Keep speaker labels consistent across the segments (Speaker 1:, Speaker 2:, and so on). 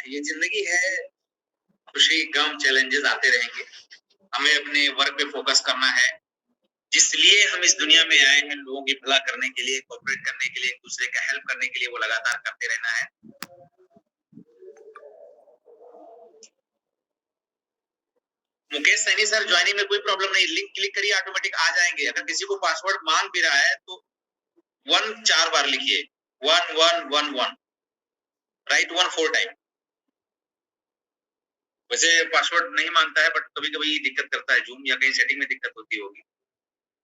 Speaker 1: ये जिंदगी है, खुशी गम चैलेंजेस आते रहेंगे। हमें अपने वर्क पे फोकस करना है, जिसलिए हम इस दुनिया में आए हैं, लोगों की भला करने के लिए, कोऑपरेट करने के लिए, एक दूसरे का हेल्प करने के लिए, वो लगातार करते रहना है। मुकेश सैनी सर, ज्वाइनिंग में कोई प्रॉब्लम नहीं, लिंक क्लिक करिए, ऑटोमेटिक आ जाएंगे। अगर किसी को पासवर्ड मांग भी रहा है तो 1 4 बार लिखिए, 1111, राइट 1 4 टाइम। वैसे पासवर्ड नहीं मांगता है, बट कभी कभी दिक्कत करता है जूम, या कहीं सेटिंग में दिक्कत होती होगी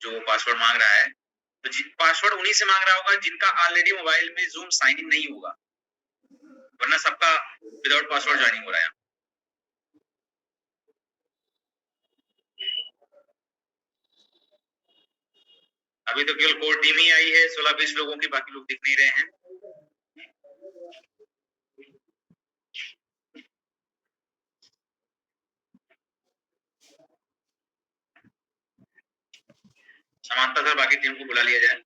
Speaker 1: जो पासवर्ड मांग रहा है। तो पासवर्ड उन्हीं से मांग रहा होगा जिनका ऑलरेडी मोबाइल में जूम साइन इन नहीं होगा, वरना सबका विदाउट पासवर्ड ज्वाइनिंग हो रहा है। अभी तो केवल कोर टीम ही आई है, 16-20 लोगों की, बाकी लोग दिख नहीं रहे हैं। समानता सर, बाकी टीम को बुला लिया जाए।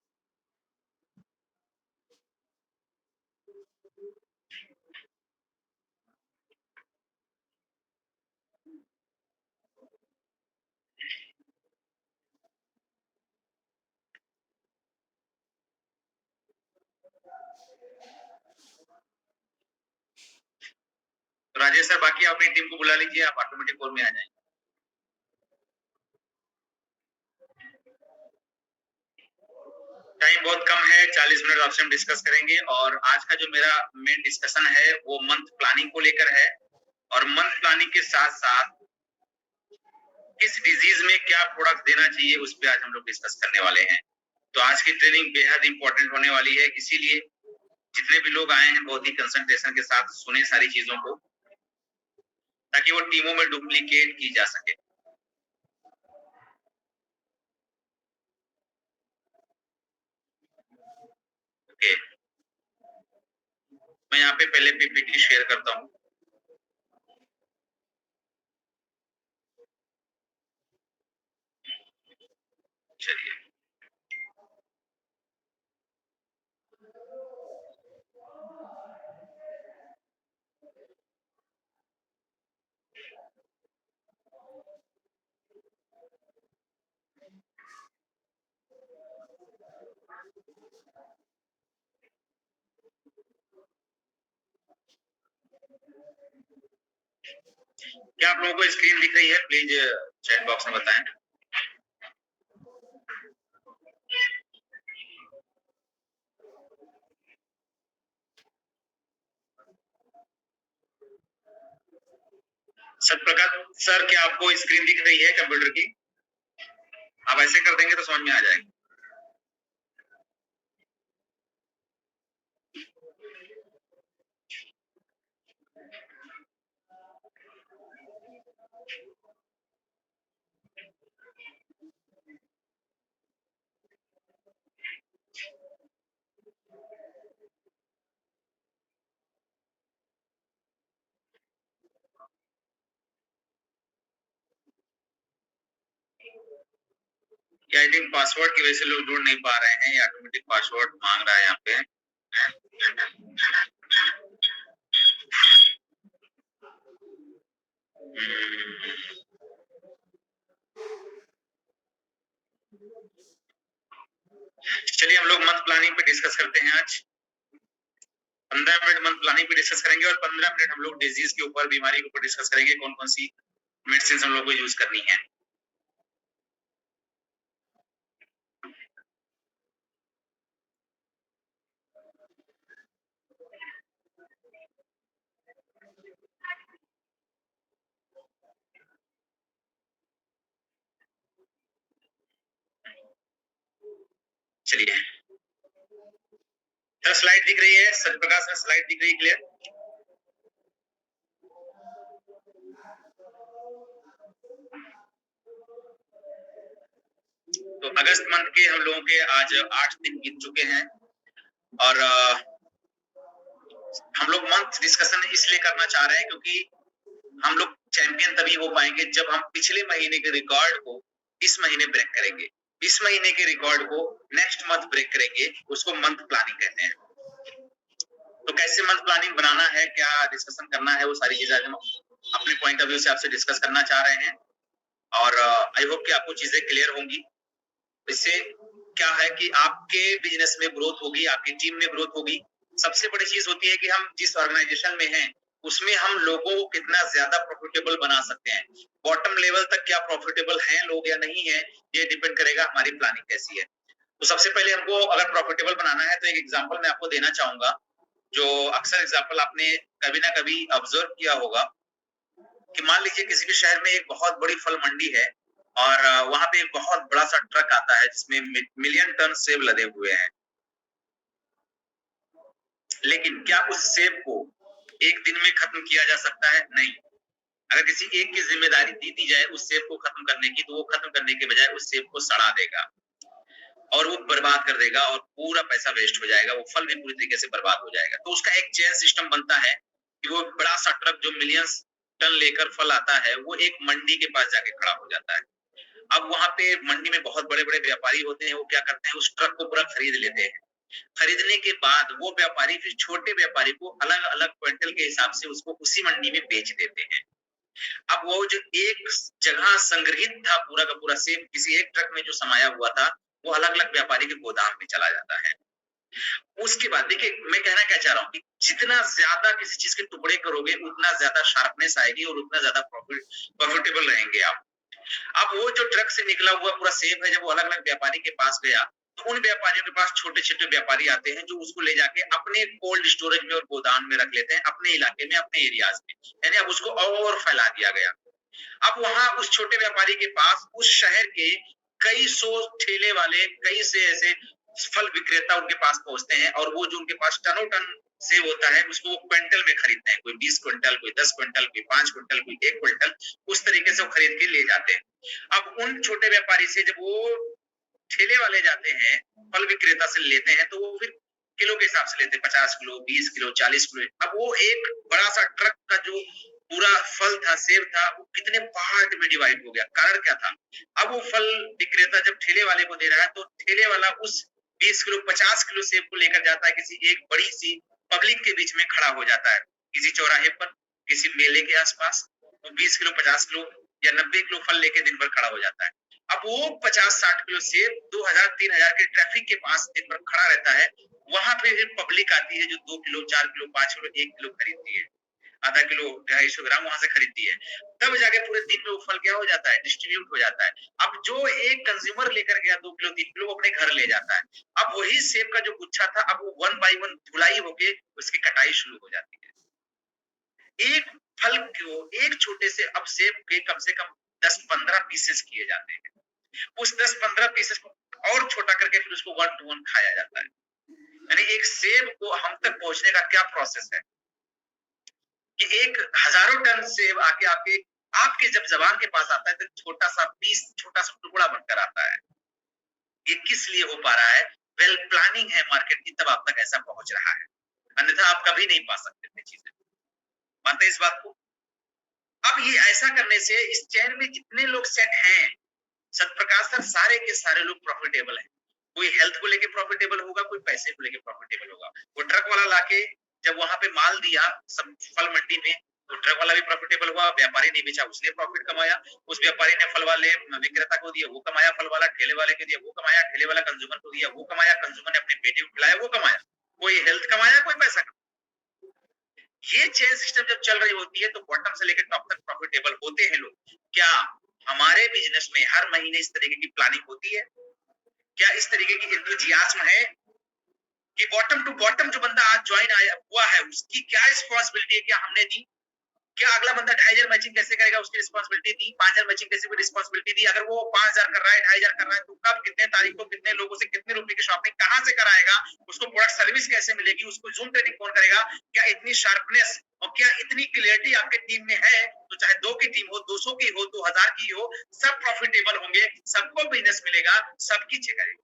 Speaker 1: तो राजेश सर, बाकी अपनी टीम को बुला लीजिए, आप ऑटोमेटिक कॉल में आ जाएंगे। टाइम बहुत कम है, 40 मिनट आपसे हम डिस्कस करेंगे। और आज का जो मेरा मेन डिस्कशन है वो मंथ प्लानिंग को लेकर है, और मंथ प्लानिंग के साथ साथ किस डिजीज में क्या प्रोडक्ट देना चाहिए, उस पर आज हम लोग डिस्कस करने वाले हैं। तो आज की ट्रेनिंग बेहद इंपॉर्टेंट होने वाली है, इसीलिए जितने भी लोग आए हैं बहुत ही कंसंट्रेशन के साथ सुने सारी चीजों को, ताकि वो टीमों में डुप्लीकेट की जा सके। ओके, मैं यहाँ पे पहले पीपीटी शेयर करता हूँ। चलिए, क्या आप लोगों को स्क्रीन दिख रही है? प्लीज चैट बॉक्स में बताएं। सत्यप्रकाश सर, क्या आपको स्क्रीन दिख रही है कंप्यूटर की? आप ऐसे कर देंगे तो समझ में आ जाएगा। आई थिंक पासवर्ड की वजह से लोग जुड़ नहीं पा रहे हैं, या ऑटोमेटिक पासवर्ड मांग रहा है यहाँ पे। चलिए, हम लोग मंथ प्लानिंग पे डिस्कस करते हैं आज। 15 मिनट मंथ प्लानिंग पे डिस्कस करेंगे, और 15 मिनट हम लोग डिजीज के ऊपर, बीमारी के ऊपर डिस्कस करेंगे, कौन कौन सी मेडिसिन हम लोग को यूज करनी है। चलिए, सर स्लाइड दिख रही है? सत्यप्रकाश सर, स्लाइड दिख रही है क्लियर? तो अगस्त मंथ के हम लोगों के आज 8 दिन बीत चुके हैं, और हम लोग मंथ डिस्कशन इसलिए करना चाह रहे हैं क्योंकि हम लोग चैंपियन तभी हो पाएंगे जब हम पिछले महीने के रिकॉर्ड को इस महीने ब्रेक करेंगे, इस महीने के रिकॉर्ड को नेक्स्ट मंथ ब्रेक करेंगे, उसको मंथ प्लानिंग कहते हैं। तो कैसे मंथ प्लानिंग बनाना है, क्या डिस्कशन करना है, वो सारी चीजें हम अपने पॉइंट ऑफ व्यू से आपसे डिस्कस करना चाह रहे हैं। और आई होप कि आपको चीजें क्लियर होंगी। इससे क्या है कि आपके बिजनेस में ग्रोथ होगी, आपकी टीम में ग्रोथ होगी। सबसे बड़ी चीज होती है कि हम जिस ऑर्गेनाइजेशन में हैं उसमें हम लोगों को कितना ज्यादा प्रॉफिटेबल बना सकते हैं। बॉटम लेवल तक क्या प्रॉफिटेबल हैं लोग या नहीं है, ये डिपेंड करेगा हमारी प्लानिंग कैसी है। तो सबसे पहले हमको अगर प्रॉफिटेबल बनाना है तो एक एग्जांपल मैं आपको देना चाहूंगा, जो अक्सर एग्जांपल आपने कभी ना कभी ऑब्जर्व किया होगा कि मान लीजिए किसी भी शहर में एक बहुत बड़ी फल मंडी है और वहां पे एक बहुत बड़ा सा ट्रक आता है जिसमें मिलियन टन सेब लदे हुए हैं। लेकिन क्या उस सेब को एक दिन में खत्म किया जा सकता है? नहीं। अगर किसी एक की जिम्मेदारी दी जाए उस सेब को खत्म करने की, तो वो खत्म करने के बजाय उस सेब को सड़ा देगा और वो बर्बाद कर देगा और पूरा पैसा वेस्ट हो जाएगा, वो फल भी पूरी तरीके से बर्बाद हो जाएगा। तो उसका एक चेन सिस्टम बनता है कि वो बड़ा सा ट्रक जो मिलियंस टन लेकर फल आता है वो एक मंडी के पास जाके खड़ा हो जाता है। अब वहां पे मंडी में बहुत बड़े बड़े व्यापारी होते हैं, वो क्या करते हैं, उस ट्रक को पूरा खरीद लेते हैं। खरीदने के बाद वो व्यापारी फिर छोटे व्यापारी को अलग अलग क्विंटल के हिसाब से उसको उसी मंडी में बेच देते हैं। अब वो जो एक जगह संग्रहित था पूरा का पूरा सेब किसी एक ट्रक में जो समाया हुआ था, वो अलग अलग व्यापारी के गोदाम में चला जाता है। उसके बाद देखिए मैं कहना क्या चाह रहा हूँ कि जितना ज्यादा किसी चीज के टुकड़े करोगे उतना ज्यादा शार्पनेस आएगी और उतना ज्यादा प्रॉफिटेबल रहेंगे आप। अब वो जो ट्रक से निकला हुआ पूरा सेब है जब वो अलग अलग व्यापारी के पास गया, तो उन व्यापारियों के पास छोटे छोटे व्यापारी आते हैं जो उसको ले जाके अपने कोल्ड स्टोरेज में और गोदाम में रख लेते हैं, अपने इलाके में, अपने एरियाज में, यानी अब उसको और फैला दिया गया। अब वहां उस छोटे व्यापारी के पास उस शहर के कई सौ ठेले वाले, कई से ऐसे फल विक्रेता उनके पास पहुंचते हैं और वो जो उनके पास टनों टन सेब होता है उसको वो क्विंटल में खरीदते हैं, कोई 20 क्विंटल, कोई 10 क्विंटल, कोई 5 क्विंटल, कोई 1 क्विंटल, उस तरीके से वो खरीद के ले जाते हैं। अब उन छोटे व्यापारी से जब वो ठेले वाले जाते हैं, फल विक्रेता से लेते हैं, तो वो फिर किलो के हिसाब से लेते हैं, 50 किलो, 20 किलो, 40 किलो। अब वो एक बड़ा सा ट्रक का जो पूरा फल था, सेब था, वो कितने पार्ट में डिवाइड हो गया। कारण क्या था? अब वो फल विक्रेता जब ठेले वाले को दे रहा है तो ठेले वाला उस 20 किलो, 50 किलो सेब को लेकर जाता है किसी एक बड़ी सी पब्लिक के बीच में खड़ा हो जाता है, किसी चौराहे पर, किसी मेले के आसपास। वो 20 किलो, 50 किलो या 90 किलो फल लेके दिन भर खड़ा हो जाता है। अब वो 50-60 किलो सेब 2000-3000 के ट्रैफिक के पास दिन भर खड़ा रहता है। वहां पे फिर पब्लिक आती है जो 2 किलो, 4 किलो, 5 किलो, 1 किलो खरीदती है, आधा किलो, 250 ग्राम वहां से खरीदती है। तब जाके पूरे दिन में वो फल क्या हो जाता है, डिस्ट्रीब्यूट हो जाता है। अब जो एक कंज्यूमर लेकर गया 2 किलो, 3 किलो, वो अपने घर ले जाता है। अब वही सेब का जो गुच्छा था, अब वो 1 बाय 1 धुलाई होके उसकी कटाई शुरू हो जाती है। एक फल को, एक छोटे से अब सेब के कम से कम 10-15 पीसेस किए जाते हैं। उस 10-15 पीसेस को और छोटा करके फिर उसको 1 to 1 खाया जाता है। यानी एक सेब को हम तक पहुंचने का क्या प्रोसेस है कि एक हजारों टन सेब आके आपके आपके जब जबान के पास आता है तो छोटा सा पीस, छोटा सा टुकड़ा बनकर आता है। ये किस लिए हो पा रहा है? वेल प्लानिंग है मार्केट की, तब आप तक ऐसा पहुंच रहा है, अन्यथा आप कभी नहीं पा सकते थे चीजें। मानते इस बात को? अब ये ऐसा करने से इस चैन में जितने लोग सेट हैं, सतप्रकाश सर, सारे के सारे लोग प्रॉफिटेबल हैं। कोई हेल्थ को लेके प्रॉफिटेबल होगा, कोई पैसे को लेके प्रॉफिटेबल होगा। वो ट्रक वाला लाके जब वहां पे माल दिया सब फल मंडी में, तो ट्रक वाला भी प्रॉफिटेबल हुआ, व्यापारी ने बेचा, उसने प्रॉफिट कमाया, उस व्यापारी ने फल वाले विक्रेता को दिया, वो कमाया, फल वाला ठेले वाले को दिया, वो कमाया, ठेले वाला कंज्यूमर को दिया, वो कमाया, कंज्यूमर ने अपने बेटे को खिलाया, वो कमाया। कोई हेल्थ कमाया, कोई पैसा कमाया। ये चेन सिस्टम जब चल रही होती है तो बॉटम से लेकर टॉप तक प्रॉफिटेबल होते हैं लोग। क्या हमारे बिजनेस में हर महीने इस तरीके की प्लानिंग होती है? क्या इस तरीके की एंथुसियाज्म है कि बॉटम टू बॉटम जो बंदा आज ज्वाइन आया हुआ है उसकी क्या रिस्पॉन्सिबिलिटी है, क्या हमने दी? क्या अगला बंदा 2500 मैचिंग कैसे करेगा, उसकी रिस्पॉन्सिबिलिटी दी? 5000 मैचिंग कैसे कोई रिस्पॉन्सिबिलिटी दी? अगर वो 5000 कर रहा है, 2500 कर रहा है, तो कब, कितने तारीख को, कितने लोगों से कितने रुपए की शॉपिंग कहां से कराएगा? उसको प्रोडक्ट सर्विस कैसे मिलेगी? उसको जूम ट्रेनिंग कौन करेगा? क्या इतनी शार्पनेस और क्या इतनी क्लियरिटी आपके टीम में है? तो चाहे 2 की टीम हो, 200 की हो, 2000 की हो, सब प्रॉफिटेबल होंगे, सबको बिजनेस मिलेगा, सबकी चेक आएगी।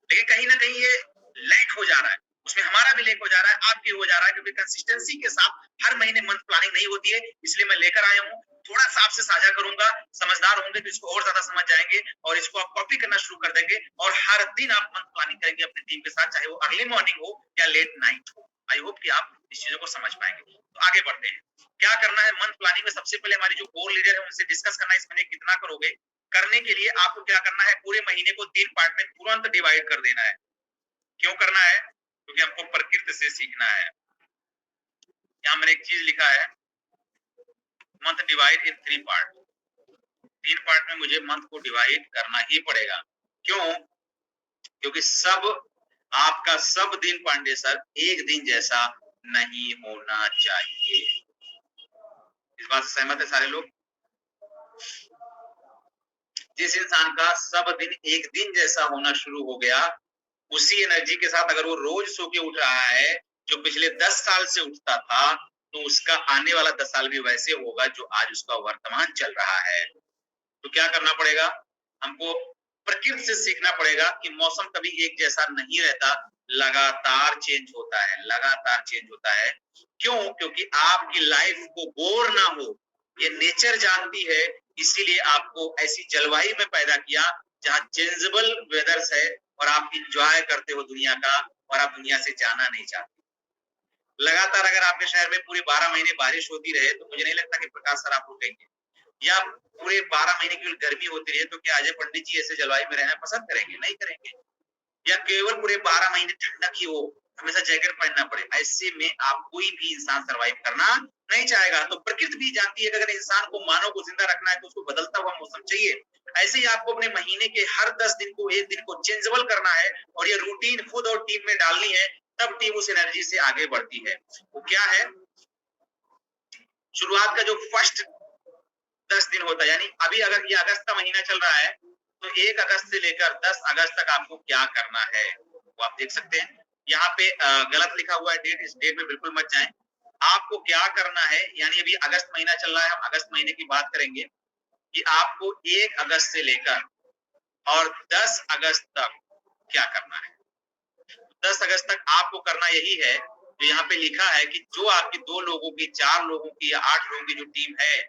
Speaker 1: लेकिन कहीं ना कहीं ये लैक हो जा रहा है, उसमें हमारा भी लेक हो जा रहा है, आपकी हो जा रहा है, क्योंकि कंसिस्टेंसी के साथ हर महीने मंथ प्लानिंग नहीं होती है। इसलिए मैं लेकर आया हूँ थोड़ा सा आपसे साझा करूंगा, समझदार होंगे तो इसको और ज्यादा समझ जाएंगे और इसको आप कॉपी करना शुरू कर देंगे और हर दिन आप मंथ प्लानिंग करेंगे अपनी टीम के साथ, चाहे वो अर्ली मॉर्निंग हो या लेट नाइट हो। आई होप कि आप इस चीजों को समझ पाएंगे। तो आगे बढ़ते हैं, क्या करना है मंथ प्लानिंग में। सबसे पहले हमारी जो कोर लीडर है उनसे डिस्कस करना है इस महीने कितना करोगे। करने के लिए आपको क्या करना है, पूरे महीने को 3 पार्ट में तुरंत डिवाइड कर देना है। क्यों करना है, क्योंकि हमको प्रकृति से सीखना है। यहाँ मैंने एक चीज लिखा है, month divide in 3 part. 3 part में मुझे मंथ को डिवाइड करना ही पड़ेगा। क्यों, क्योंकि सब आपका सब दिन पांडे सर एक दिन जैसा नहीं होना चाहिए। इस बात से सहमत है सारे लोग? जिस इंसान का सब दिन एक दिन जैसा होना शुरू हो गया, उसी एनर्जी के साथ अगर वो रोज सो के उठ रहा है जो पिछले 10 साल से उठता था, तो उसका आने वाला 10 साल भी वैसे होगा जो आज उसका वर्तमान चल रहा है। तो क्या करना पड़ेगा, हमको प्रकृति से सीखना पड़ेगा कि मौसम कभी एक जैसा नहीं रहता, लगातार चेंज होता है, लगातार चेंज होता है। क्यों, क्योंकि आपकी लाइफ को बोर ना हो ये नेचर जानती है, इसीलिए आपको ऐसी जलवायु में पैदा किया जहाँ चेंजेबल वेदर्स है और आप इंजॉय करते हो दुनिया का और आप दुनिया से जाना नहीं चाहते। लगातार अगर आपके शहर में पूरे 12 महीने बारिश होती रहे तो मुझे नहीं लगता कि प्रकाश सर आप रुकेंगे, या पूरे 12 महीने की गर्मी होती रहे तो क्या अजय पंडित जी ऐसे जलवायु में रहना पसंद करेंगे? नहीं करेंगे। या केवल पूरे 12 महीने ठंडक ही हो, हमेशा जैकेट पहनना पड़े, ऐसे में आप कोई भी इंसान सरवाइव करना नहीं चाहेगा। तो प्रकृति भी जानती है कि अगर इंसान को मानव को जिंदा रखना है तो उसको बदलता हुआ मौसम चाहिए। ऐसे ही आपको अपने महीने के हर 10 दिन को एक दिन को चेंजेबल करना है और ये रूटीन खुद और टीम में डालनी है, तब टीम उस एनर्जी से आगे बढ़ती है। वो क्या है, शुरुआत का जो फर्स्ट 10 दिन होता है, यानी अभी अगर ये अगस्त का महीना चल रहा है तो 1 अगस्त से लेकर 10 अगस्त तक आपको क्या करना है वो आप देख सकते हैं। यहाँ पे गलत लिखा हुआ है डेट, इस डेट में बिल्कुल मत जाएं। आपको क्या करना है, यानी अभी अगस्त महीना चल रहा है, हम अगस्त महीने की बात करेंगे कि आपको 1 अगस्त से लेकर और 10 अगस्त तक क्या करना है। 10 अगस्त तक आपको करना यही है जो यहाँ पे लिखा है कि जो आपकी 2 लोगों की, 4 लोगों की या 8 लोगों की जो टीम है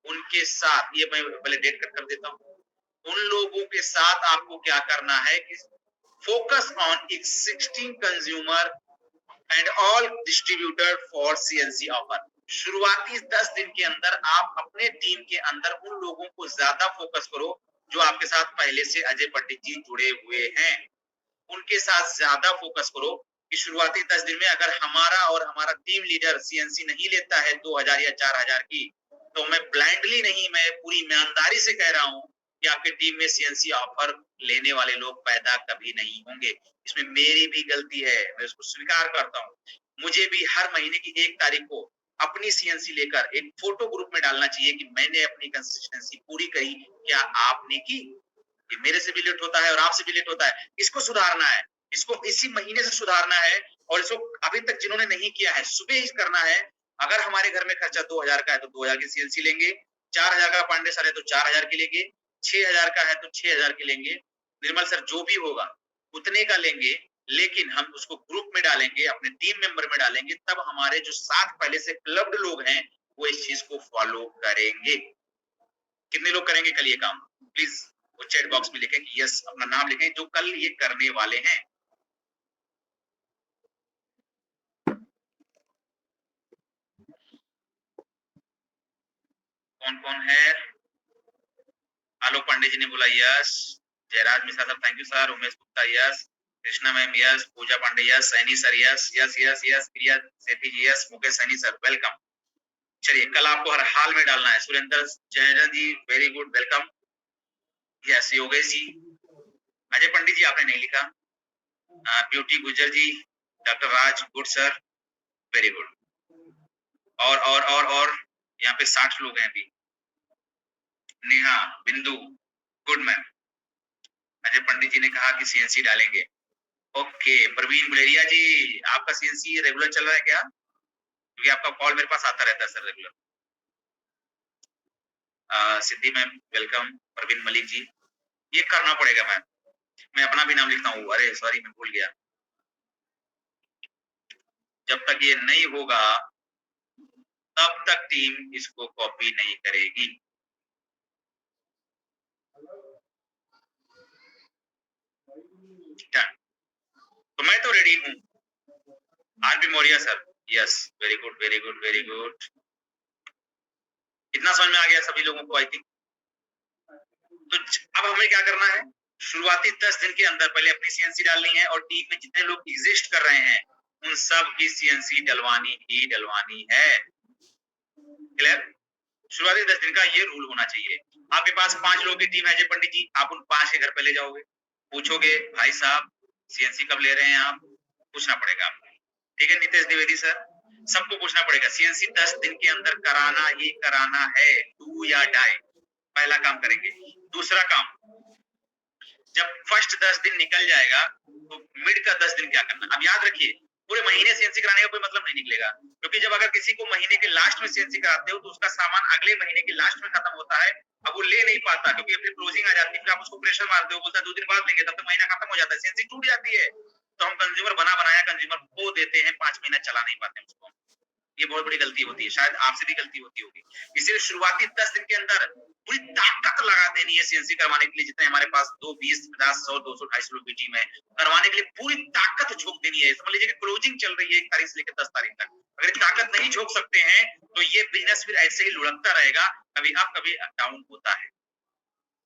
Speaker 1: उनके साथ, ये मैं पहले डेट कट कर देता हूँ, उन लोगों के साथ आपको क्या करना है कि focus on existing consumer and all distributor for CNC offer. शुरुआती 10 दिन के अंदर आप अपने टीम के अंदर उन लोगों को ज्यादा फोकस करो जो आपके साथ पहले से अजय पंडित जी जुड़े हुए हैं, उनके साथ ज्यादा फोकस करो कि शुरुआती 10 दिन में अगर हमारा और हमारा टीम लीडर सीएनसी नहीं लेता है 2000 या 4000 की, तो मैं ब्लाइंडली नहीं, मैं पूरी ईमानदारी से कह रहा हूँ कि आपके टीम में सीएनसी ऑफर लेने वाले लोग पैदा कभी नहीं होंगे। इसमें मेरी भी गलती है, मैं उसको स्वीकार करता हूँ। मुझे भी हर महीने की 1 तारीख को अपनी सीएनसी लेकर एक फोटो ग्रुप में डालना चाहिए कि मैंने अपनी कंसिस्टेंसी पूरी करी, क्या आपने की? ये मेरे से भी लेट होता है और आपसे भी लेट होता है, इसको सुधारना है, इसको इसी महीने से सुधारना है। और इसको अभी तक जिन्होंने नहीं किया है सुबह ही करना है। अगर हमारे घर में खर्चा 2000 का है तो 2000 की सीएनसी लेंगे, 4000 का पांडे सर है तो 4000 की लेंगे, 6000 का है तो 6000 की लेंगे, निर्मल सर जो भी होगा उतने का लेंगे, लेकिन हम उसको ग्रुप में डालेंगे, अपने टीम मेंबर में डालेंगे, तब हमारे जो साथ पहले से क्लब्ड लोग हैं वो इस चीज को फॉलो करेंगे। कितने लोग करेंगे कल ये काम? प्लीज वो चैट बॉक्स में लिखें कि यस, अपना नाम लिखें जो कल ये करने वाले हैं। कौन कौन है? आलोक पांडे जी ने बोला yes, Jayraj Mishra sir thank you sir, Umesh Gupta yes, Krishna ma'am yes, Pooja Pandey yes, Saini sir yes, yes yes yes, Priya Sethi ji yes, Mukesh Saini sir welcome. चलिए कल आपको हर हाल में डालना है। Surendra Jayran ji very good welcome. Yes Yogesh ji, Ajay Pandit ji आपने नहीं लिखा, Beauty Gujar ji, doctor Raj good sir very good. और यहाँ पे 60 लोग हैं अभी। नेहा बिंदु गुड मैम। अजय पंडित जी ने कहा कि सीएनसी डालेंगे। ओके प्रवीण बुलेरिया जी, आपका सीएनसी रेगुलर चल रहा है क्या? क्योंकि आपका कॉल मेरे पास आता रहता है सर रेगुलर। सिद्धि मैम वेलकम, प्रवीण मलिक जी, ये करना पड़ेगा मैम। मैं अपना भी नाम लिखता हूँ, अरे सॉरी मैं भूल गया। जब तक ये नहीं होगा तब तक टीम इसको कॉपी नहीं करेगी। तो मैं तो रेडी हूं। RP Maurya sir, yes, very good very good very good. इतना समझ में आ गया सभी लोगों को आई थिंक। तो अब हमें क्या करना है, शुरुआती 10 दिन के अंदर पहले अपनी सीएनसी डालनी है और टीम में जितने लोग एग्जिस्ट कर रहे हैं उन सब की सीएनसी डलवानी ही डलवानी है। क्लियर? शुरुआती 10 दिन का ये रूल होना चाहिए। आपके पास 5 लोगों की टीम है जय पंडित जी, आप उन 5 के घर पे ले जाओगे, पूछोगे भाई साहब सीएनसी कब ले रहे हैं आप, पूछना पड़ेगा आपको। ठीक है नितेश द्विवेदी सर, सबको पूछना पड़ेगा सीएनसी 10 दिन के अंदर कराना ही कराना है, डू या डाई, पहला काम करेंगे। दूसरा काम, जब फर्स्ट 10 दिन निकल जाएगा तो मिड का 10 दिन क्या करना। अब याद रखिए पूरे महीने सीएनसी कराने का कोई मतलब नहीं निकलेगा, क्योंकि जब अगर किसी को महीने के लास्ट में सीएनसी कराते हो तो उसका सामान अगले महीने के लास्ट में खत्म होता है, अब वो ले नहीं पाता क्योंकि फिर क्लोजिंग आ जाती है, फिर आप उसको प्रेशर मारते हो, बोलता है 2 दिन बाद लेंगे, तब तक महीना खत्म हो जाता है, सीएनसी टूट जाती है। तो हम कंज्यूमर बना बनाया कंज्यूमर को देते हैं, 5 महीना चला नहीं पाते उसको। ये बहुत बड़ी गलती होती है, शायद आपसे भी गलती होती होगी। इसलिए शुरुआती 10 दिन के अंदर पूरी ताकत लगा देनी है सीएनसी करवाने के लिए। जितने हमारे पास 2, 20, 50, 100, 200, 250 लोग की टीम है, करवाने के लिए पूरी ताकत झोंक देनी है। समझ लीजिए कि क्लोजिंग चल रही है 1 तारीख से लेकर 10 तारीख तक, अगर ताकत नहीं झोंक सकते हैं तो ये बिजनेस फिर ऐसे ही लुढ़कता रहेगा, कभी अप कभी डाउन होता है।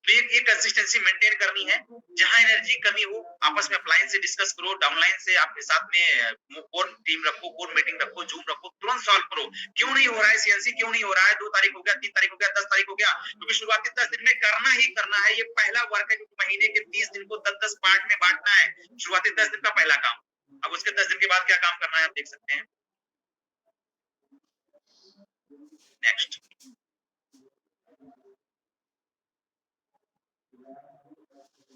Speaker 1: तो ये कंसिस्टेंसी मेंटेन करनी है। जहां एनर्जी कमी हो आपस में अपलाइन से डिस्कस करो, डाउनलाइन से आपके साथ में कोर टीम रखो, कोर मीटिंग रखो, जूम रखो, तुरंत सॉल्व करो। क्यों नहीं हो रहा है सीएनसी, क्यों नहीं हो रहा है, 2 तारीख हो गया, 3 तारीख हो गया, 10 तारीख हो गया, क्योंकि शुरुआती 10 दिन में करना ही करना है। ये पहला वर्क है, क्योंकि महीने के 30 दिन को 10-10 पार्ट में बांटना है। शुरुआती 10 दिन का पहला काम। अब उसके 10 दिन के बाद क्या काम करना है आप देख सकते हैं। नेक्स्ट,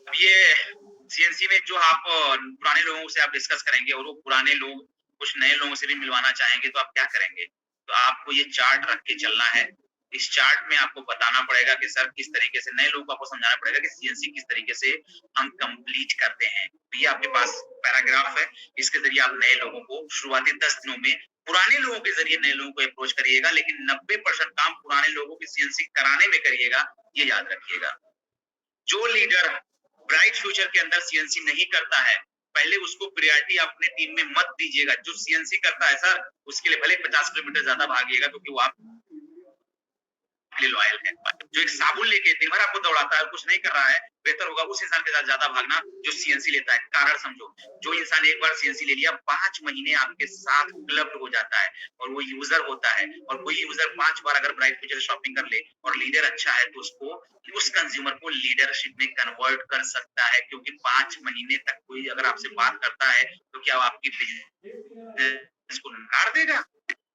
Speaker 1: ये सीएनसी में जो आप पुराने लोगों से आप डिस्कस करेंगे और वो पुराने लोग कुछ नए लोगों से भी मिलवाना चाहेंगे, तो आप क्या करेंगे, तो आपको ये चार्ट रख के चलना है। इस चार्ट में आपको बताना पड़ेगा कि सर किस तरीके से, नए लोगों को आपको समझाना पड़ेगा कि सीएनसी किस तरीके से हम कंप्लीट करते हैं। तो ये आपके पास पैराग्राफ है, इसके जरिए आप नए लोगों को शुरुआती 10 दिनों में पुराने लोगों के जरिए नए लोगों को अप्रोच करिएगा, लेकिन 90% काम पुराने लोगों की सीएनसी कराने में करिएगा, ये याद रखिएगा। जो लीडर ब्राइट फ्यूचर के अंदर सीएनसी नहीं करता है, पहले उसको प्रायोरिटी अपने टीम में मत दीजिएगा। जो सीएनसी करता है सर, उसके लिए भले 50 किलोमीटर ज्यादा भागिएगा, क्योंकि वो आप लॉयल है। जो एक साबुन लेके दिन भर आपको दौड़ाता है, कुछ नहीं कर रहा है, बेहतर होगा उस इंसान के साथ ज्यादा भागना जो सीएनसी लेता है। कारण समझो, जो इंसान एक बार सीएनसी ले लिया, 5 महीने आपके साथ क्लब्ड हो जाता है और वो यूजर होता है, और कोई यूजर 5 बार अगर ब्राइट फ्यूचर शॉपिंग कर ले और लीडर अच्छा है तो उसको, उस कंज्यूमर को लीडरशिप में कन्वर्ट कर सकता है। क्योंकि 5 महीने तक कोई अगर आपसे बात करता है तो क्या वो आपकी बिजनेस को नकार देगा?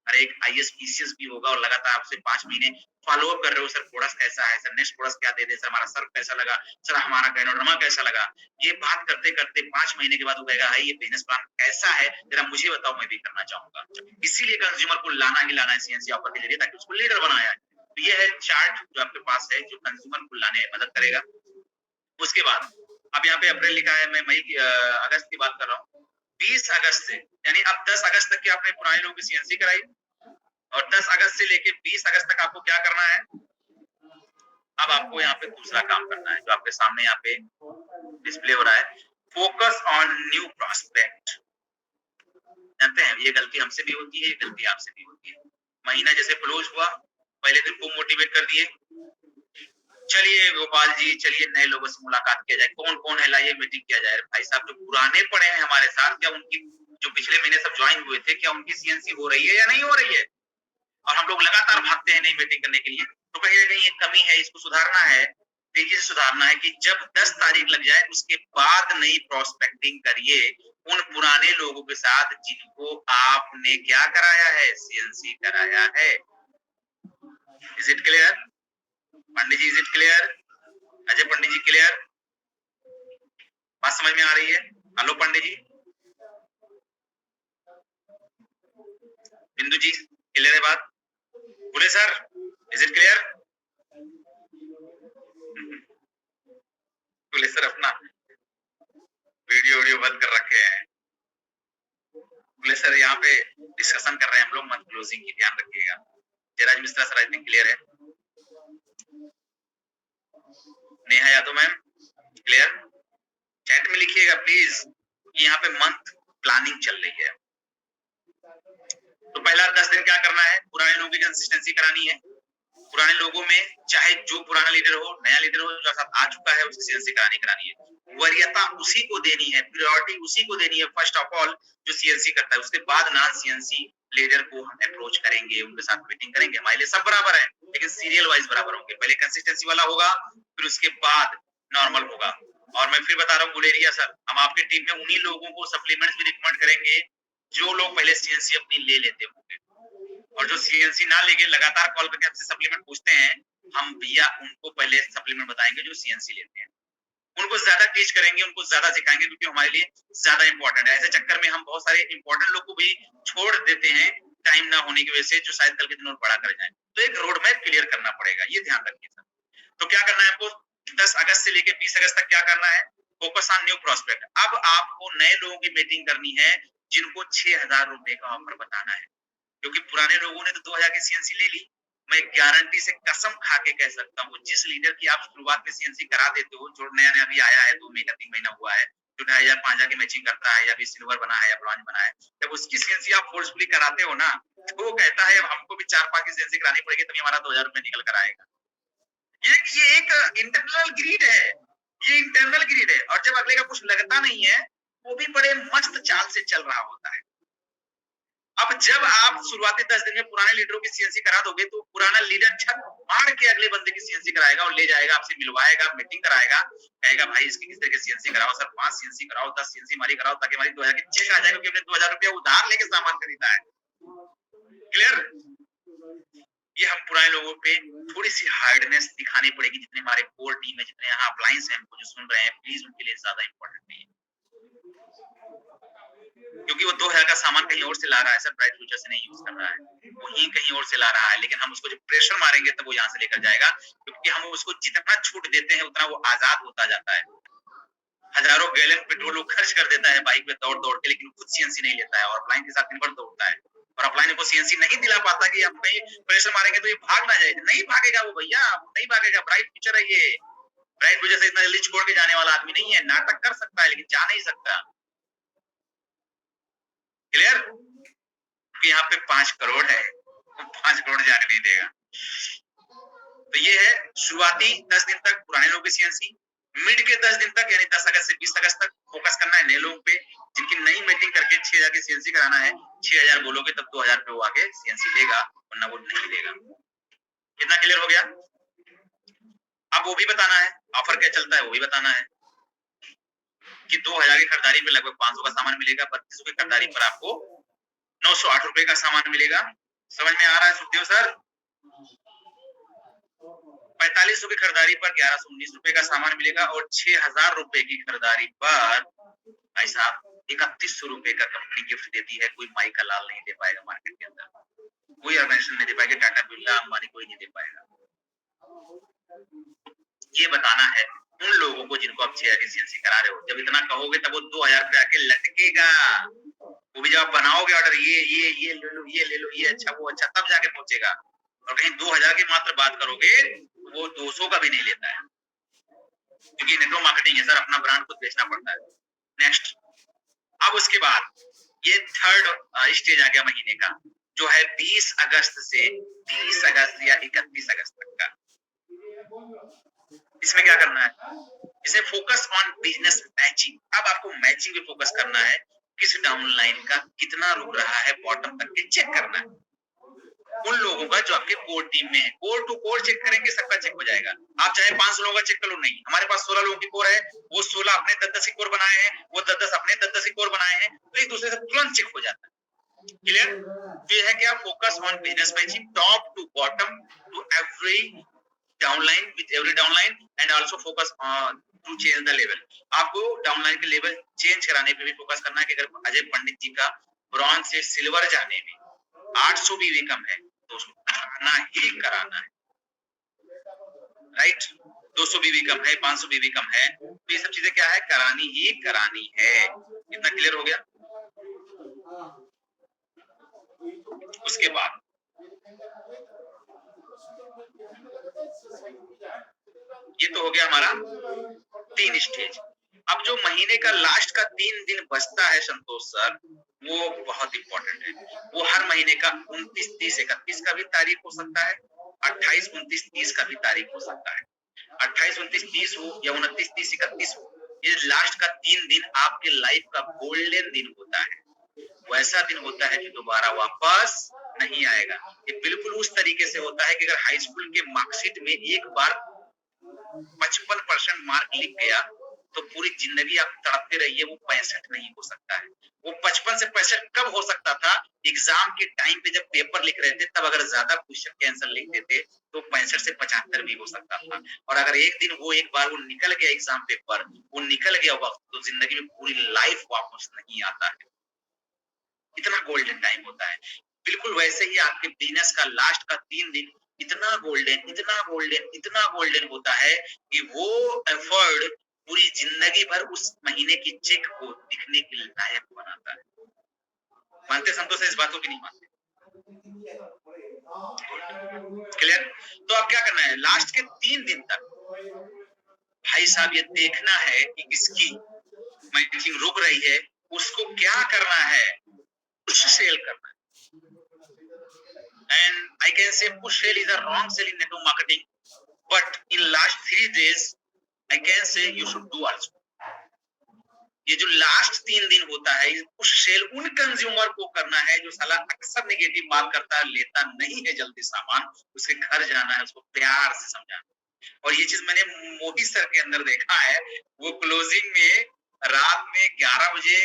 Speaker 1: अरे एक आईएएस पीसीएस भी होगा और लगातार आपसे 5 महीने फॉलो अप कर रहे हो, सर प्रोडक्ट कैसा है, सर नेक्स्ट प्रोडक्ट क्या दे दे, सर हमारा सर कैसा लगा, सर हमारा गैनोडर्मा कैसा लगा। ये बात करते करते 5 महीने के बाद वो कहेगा हां ये बिजनेस प्लान कैसा है, जरा मुझे बताओ, मैं भी करना चाहूंगा। इसीलिए कंज्यूमर को लाना ही लाना है सीएनसी ऑफर के जरिए, ताकि उसको लीडर बनाया जाए। तो ये है चार्ट जो आपके पास है, जो कंज्यूमर को लाने में मदद करेगा। उसके बाद अब यहाँ पे अप्रैल लिखा है, मैं मई अगस्त की बात कर रहा हूँ। 20 अगस्त से, यानी अब 10 अगस्त तक की आपने पुराने लोगों की सीएनसी कराई, और 10 अगस्त से लेके 20 अगस्त तक आपको क्या करना है, अब आपको यहाँ पे दूसरा काम करना है जो आपके सामने यहाँ पे डिस्प्ले हो रहा है, फोकस ऑन न्यू प्रोस्पेक्ट। जानते हैं ये गलती हमसे भी होती है, ये गलती आपसे भी होती है। महीना जैसे क्लोज हुआ, पहले दिन को मोटिवेट कर दिए, चलिए गोपाल जी चलिए नए लोगों से मुलाकात किया जाए, कौन कौन है लाइए मीटिंग किया जाए। भाई साहब जो पुराने पड़े हैं हमारे साथ, क्या उनकी, जो पिछले महीने सब ज्वाइन हुए थे, क्या उनकी सीएनसी हो रही है या नहीं हो रही है? और हम लोग लगातार भागते हैं नई मीटिंग करने के लिए। तो कहीं ना कहीं ये कमी है, इसको सुधारना है, तेजी से सुधारना है कि जब 10 तारीख लग जाए उसके बाद नई प्रोस्पेक्टिंग करिए उन पुराने लोगों के साथ जिनको आपने क्या कराया है, सीएनसी कराया है। Is it clear Pandit ji, is it clear Ajay Pandit ji, clear? बात समझ में आ रही है? हेलो पंडित जी, बिंदु जी, क्लियर है बात? बोले सर, इज इट क्लियर? बोले सर अपना वीडियो बंद कर रखे हैं। बोले सर यहाँ पे डिस्कशन कर रहे हैं हम लोग, मत क्लोजिंग की ध्यान रखिएगा। Jayraj Mishra sir, I think clear है। Neha Yadav ma'am clear. Chat में लिखिएगा प्लीज कि यहाँ पे मंथ प्लानिंग चल रही है। तो पहला 10 दिन क्या करना है, पुराने लोगों की कंसिस्टेंसी करानी है। पुराने लोगों में चाहे जो पुराना लीडर हो, नया लीडर हो, जो साथ आ चुका है उसकी सीएनसी करानी है। वरीयता उसी को देनी है, प्रायोरिटी उसी को देनी है फर्स्ट ऑफ ऑल जो सीएनसी करता है। उसके बाद नॉन सीएनसी लीडर को हम अप्रोच करेंगे, उनके साथ मीटिंग करेंगे। हमारे लिए सब बराबर है लेकिन सीरियल वाइज बराबर होंगे। पहले कंसिस्टेंसी वाला होगा, फिर उसके बाद नॉर्मल होगा। और मैं फिर बता रहा हूँ गुलेरिया सर, हम आपकी टीम में उन्हीं लोगों को सप्लीमेंट्स भी रिकमेंड करेंगे जो लोग पहले सीएनसी अपनी ले लेते होंगे, और जो सीएनसी ना लेके लगातार कॉल करके आपसे सप्लीमेंट पूछते हैं, हम भैया उनको पहले सप्लीमेंट बताएंगे जो सीएनसी लेते हैं। उनको ज्यादा टीच करेंगे, उनको ज्यादा सिखाएंगे क्योंकि हमारे लिए ज्यादा इंपॉर्टेंट है। ऐसे चक्कर में हम बहुत सारे इंपॉर्टेंट लोग को भी छोड़ देते हैं टाइम ना होने की वजह से, जो शायद कल के दिन और बड़ा कर जाए। तो एक रोड मैप क्लियर करना पड़ेगा, ये ध्यान रखिए सर। तो क्या करना है आपको, 10 अगस्त से लेके 20 अगस्त तक क्या करना है, फोकस ऑन न्यू प्रोस्पेक्ट। अब आपको नए लोगों की मीटिंग करनी है जिनको 6,000 रुपए का ऑफर बताना है, क्योंकि पुराने लोगों ने तो 2,000 की सीएनसी ले ली। मैं गारंटी से कसम खा के कह सकता हूँ, जिस लीडर की आप शुरुआत में सीएनसी करा देते हो, जो नया नया अभी आया है, 2 महीना 3 महीना हुआ है, जो 2,500 5,000 की मैचिंग करता है या भी सिल्वर बना है या ब्रॉन्ज बना है, जब उसकी सीएनसी आप फोर्सफुली कराते हो ना, तो वो कहता है अब हमको भी 4-5 की सीएनसी करानी पड़ेगी तभी हमारा 2,000 रुपए निकल कर आएगा। ये एक इंटरनल ग्रीड है, ये इंटरनल ग्रीड है। और जब अगले का कुछ लगता नहीं है, वो भी बड़े मस्त चाल से चल रहा होता है। अब जब आप शुरुआती 10 दिन में पुराने लीडरों की सीएनसी करा दोगे, तो पुराना लीडर छत मार के अगले बंदे की सीएनसी कराएगा और ले जाएगा, आपसे मिलवाएगा, मीटिंग कराएगा, कहेगा भाई इसकी किस तरह की सीएनसी कराओ सर, 5 सीएनसी कराओ, 10 सीएनसी हमारी कराओ, ताकि हमारी 2,000 की चेक आ जाए, क्योंकि हमने 2,000 रुपया उधार लेके सामान खरीदा है। क्लियर। ये हम पुराने लोगों पे थोड़ी सी हार्डनेस दिखानी पड़ेगी। जितने हमारे कोर टीम में, जितने यहाँ अप्लायंस हैं, हमको जो सुन रहे हैं, प्लीज उनके लिए ज्यादा इंपॉर्टेंट नहीं है, क्योंकि वो 2,000 का सामान कहीं और से ला रहा है सर, ब्राइट फ्यूचर से नहीं यूज कर रहा है, वही कहीं और से ला रहा है। लेकिन हम उसको जब प्रेशर मारेंगे तब वो यहाँ से लेकर जाएगा, क्योंकि हम उसको जितना छूट देते हैं उतना वो आजाद होता जाता है। हजारों गैलन पेट्रोल वो खर्च कर देता है बाइक पे दौड़ दौड़ के, लेकिन खुद सीएनसी नहीं लेता है और अपलाइन के साथ दिन भर दौड़ता है, और अपलाइन को सीएनसी नहीं दिला पाता कि हम कहीं प्रेशर मारेंगे तो ये भाग ना जाए। नहीं भागेगा वो भैया, वो नहीं भागेगा। ब्राइट फ्यूचर है ये, ब्राइट फ्यूचर से इतना जल्दी छोड़ के जाने वाला आदमी नहीं है। नाटक कर सकता है लेकिन जा नहीं सकता। क्लियर। कि यहाँ पे 5 करोड़ है, वो 5 करोड़ जाने नहीं देगा। तो ये है शुरुआती 10 दिन तक पुराने लोगों की सीएनसी, मिड के 10 दिन तक यानी 10 अगस्त से 20 अगस्त तक फोकस करना है नए लोगों पे, जिनकी नई मीटिंग करके 6,000 की सीएनसी कराना है। 6,000 बोलोगे तब 2,000 पे वो आके सीएनसी लेगा, वरना वो नहीं लेगा। कितना क्लियर हो गया। अब वो भी बताना है ऑफर क्या चलता है, वो भी बताना है कि 2,000 की खरीदारी पे लगभग 500 का सामान मिलेगा, 3200 की खरीदारी पर आपको 908 रुपए का सामान मिलेगा। समझ में आ रहा है सुखदेव सर। 4500 की खरीदारी पर 1,119 रुपए का सामान मिलेगा, और 6,000 रुपए की खरीदारी पर भाई साहब 3,100 रुपए का कंपनी गिफ्ट देती है। कोई माई का लाल नहीं दे पाएगा मार्केट के अंदर, कोई ऑर्गेनाइजेशन नहीं दे पाएगा, टाटा बिरला अंबानी कोई नहीं दे पाएगा। ये बताना है उन लोगों को जिनको आप 6,000 की सीएनसी करा रहे हो। जब इतना कहोगे तब वो 2,000 पे आके लटकेगा। वो भी जब आप बनाओगे ऑर्डर, ये ले लो, ये ले लो, ये अच्छा वो अच्छा, तब जाके पहुंचेगा। और कहीं 2,000 की मात्र बात करोगे वो 200 का भी नहीं लेता है, क्योंकि नेटवर्क मार्केटिंग है सर, अपना ब्रांड खुद बेचना पड़ता है। नेक्स्ट, अब उसके बाद ये थर्ड स्टेज आ गया महीने का, जो है 20 अगस्त से 30 अगस्त या 31 अगस्त तक का। इसमें क्या करना है, इसे फोकस ऑन बिजनेस मैचिंग। अब आपको मैचिंग पे फोकस करना है, किस डाउनलाइन का कितना रुक रहा है बॉटम तक के चेक करना है। उन लोगों का जो आपके कोर टीम में है, कोर टू कोर चेक करेंगे, सबका चेक हो जाएगा। आप चाहे 500 लोगों का चेक कर लो, नहीं, हमारे पास 16 लोगों की कोर है, वो 16 अपने 10-10 की कोर बनाए हैं, वो 10-10 अपने 10-10 की कोर बनाए हैं, तो एक दूसरे से तुरंत चेक हो जाता है। क्लियर। ये है क्या, focus on business matching top to bottom to every downline, with every downline, and also focus on to change the level. आपको डाउनलाइन के लेवल चेंज कराने पे भी फोकस करना है, कि अगर अजय पंडित जी का ब्रॉन्ज से सिल्वर जाने में 800 भी कम है तो उसको कराना ही कराना है, राइट। 200 भी कम है, 500 भी कम है, तो ये सब चीजें क्या है, करानी ही करानी है। इतना क्लियर हो गया। उसके बाद ये तो हो गया हमारा 3 स्टेज। अब जो महीने का लास्ट का 3 दिन बचता है संतोष सर, वो बहुत इंपॉर्टेंट है। वो हर महीने का 29, 30, 31 का भी तारीख हो सकता है, 28, 29, 30 का भी तारीख हो सकता है। 28, 29, 30 हो या 29, 30, 31 हो, ये लास्ट का 3 दिन आपके लाइफ का गोल्डन दिन होता है। वैसा दिन होता है जो दोबारा वापस नहीं आएगा। ये बिल्कुल उस तरीके से होता है कि अगर हाई स्कूल के मार्कशीट में एक बार 55% मार्क लिख गया तो पूरी जिंदगी आप तड़पते रहिए, वो 65 नहीं हो सकता है। वो 55 से 65 कब हो सकता था? एग्जाम के टाइम पे जब पेपर लिख रहे थे तब अगर ज्यादा क्वेश्चन के आंसर लिख देते तो 65 से 75 भी हो सकता था। और अगर एक दिन वो एक बार वो निकल गया एग्जाम पेपर, वो निकल गया वक्त, तो जिंदगी में पूरी लाइफ वापस नहीं आता है। इतना गोल्डन टाइम होता है। बिल्कुल वैसे ही आपके बिजनेस का लास्ट का 3 दिन इतना गोल्डन, इतना गोल्डन, इतना गोल्डन होता है कि वो एफर्ट पूरी जिंदगी भर उस महीने की चेक को दिखने के लायक बनाता है। मानते संतोष इस बातों की नहीं मानते? क्लियर? तो अब क्या करना है लास्ट के 3 दिन तक? भाई साहब ये देखना है कि किसकी मीटिंग रुक रही है, उसको क्या करना है, पुश सेल करना है। And I can say push sale is a wrong sale in network marketing, but in last 3 days I can say you should do also. ये जो लास्ट 3 दिन होता है, पुश सेल उन कंज्यूमर को करना है जो साला अक्सर नेगेटिव बात करता है, लेता नहीं है जल्दी सामान, उसके घर जाना है, उसको प्यार से समझाना। और ये चीज मैंने मोदी सर के अंदर देखा है, वो क्लोजिंग में रात में 11 बजे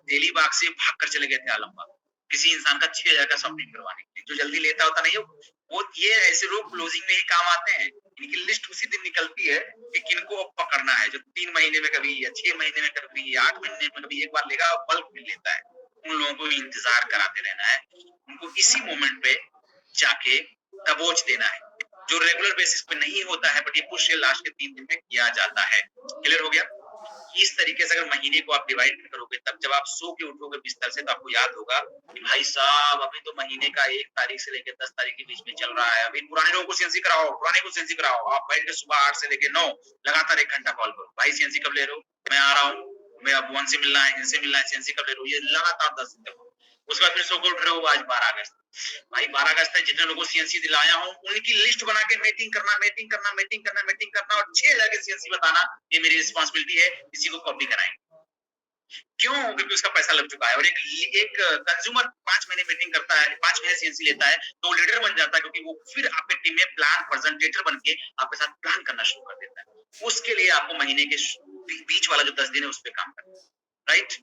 Speaker 1: तेली बाग से भाग कर चले गए थे आलमबाग, किसी इंसान का 6,000 का शॉपिंग करवाने के लिए। जो जल्दी लेता होता नहीं है वो, ये ऐसे लोग क्लोजिंग में ही काम आते हैं। इनकी लिस्ट उसी दिन निकलती है कि किनको अब पकड़ना है, जो 3 महीने में कभी या 6 महीने में कभी या 8 महीने में कभी एक बार लेगा, बल्क में लेता है। उन लोगों को इंतजार कराते रहना है, उनको इसी मोमेंट पे जाके दबोच देना है, जो रेगुलर बेसिस पे नहीं होता है, बट ये पुश सेल लास्ट के 3 दिन में किया जाता है। क्लियर हो गया? इस तरीके से अगर महीने को आप डिवाइड करोगे, तब जब आप सो के उठोगे बिस्तर से, तो आपको याद होगा कि भाई साहब अभी तो महीने का 1 तारीख से लेकर 10 तारीख के बीच में चल रहा है। अभी पुराने लोगों को सीएनसी कराओ, पुराने को सीएनसी कराओ। आप बैठ के सुबह 8 से लेकर 9 लगातार 1 घंटा कॉल करो, भाई सीएनसी कब ले रहे हो, मैं आ रहा हूँ, मैं अब 1 से मिलना है, इनसे मिलना है, सीएनसी कब ले रहे हो, ये लगातार 10 दिन तक। उसके बाद फिर सो के उठ रहे हो, आज 12 अगस्त, भाई 12 अगस्त तक जितने लोगों को सीएनसी दिलाया हूँ उनकी लिस्ट बना के मीटिंग करना, मीटिंग करना, मीटिंग करना, मीटिंग करना, और 6 जाके सीएनसी बताना, ये मेरी रिस्पांसिबिलिटी है, इसी को कॉपी कराएंगे। क्यों? क्योंकि उसका पैसा लग चुका है। और एक कंज्यूमर 5 महीने मीटिंग करता है, 5 महीने सीएनसी लेता है, तो वो लीडर बन जाता है, क्योंकि वो फिर आपके टीम में प्लान प्रेजेंटेटर बन के आपके साथ प्लान करना शुरू कर देता है। उसके लिए आपको महीने के बीच वाला जो 10 दिन है उस पर काम करना है, राइट?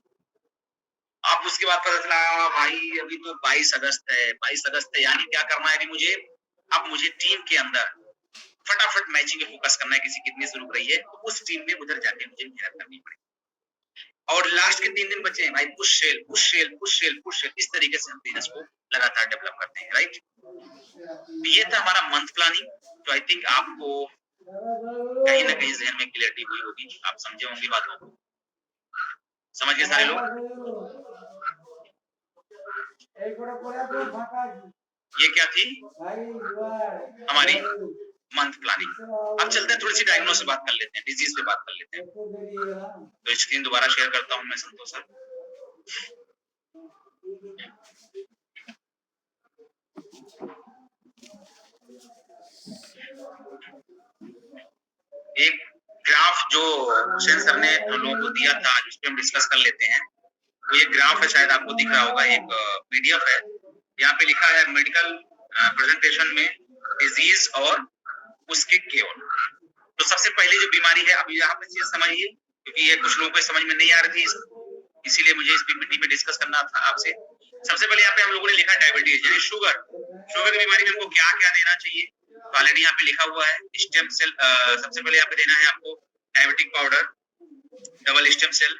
Speaker 1: अब उसके बाद पता चला भाई अभी तो 22 अगस्त है, 22 अगस्त है, यानी क्या करना है अभी मुझे? अब मुझे टीम के अंदर फटाफट मैचिंग पे फोकस करना है, किसी कितनी से रुक रही है, तो उस टीम में उधर जाके मुझे मेहनत करनी पड़ेगी। और लास्ट के 3 दिन बचे हैं भाई, push sale, push sale, push sale, push sale, इस तरीके से हम बिजनेस को लगातार डेवलप करते हैं, राइट? ये था हमारा मंथ प्लानिंग, जो आई थिंक आपको कहीं ना कहीं जहन में क्लियरिटी हुई होगी, आप समझे होंगे बातों को। समझ गए सारे लोग? ये क्या थी हमारी मंथ प्लानिंग। अब चलते हैं थोड़ी सी डायग्नोस से बात कर लेते हैं, डिजीज पे बात कर लेते हैं। तो स्क्रीन दोबारा शेयर करता हूं मैं संतोष सर। एक ग्राफ जो हुसैन सर ने हम लोगों को दिया था, जिस पे हम डिस्कस कर लेते हैं, वो ये ग्राफ है, शायद आपको दिख रहा होगा, एक पीडीएफ है। यहाँ पे लिखा है मेडिकल प्रेजेंटेशन में डिजीज और उसके केयर। तो सबसे पहले जो बीमारी है, अभी यहाँ पे चीज समझिए, क्योंकि ये कुछ लोगों को समझ में नहीं आ रही थी, इसीलिए मुझे इस पीपीटी पे डिस्कस करना था आपसे। सबसे पहले यहाँ पे हम लोगों ने लिखा डायबिटीज यानी शुगर। शुगर की बीमारी में हमको क्या क्या देना चाहिए? तो ऑलरेडी यहाँ पे लिखा हुआ है स्टेम सेल। सबसे पहले यहाँ पे देना है आपको diabetic powder, double stem cell,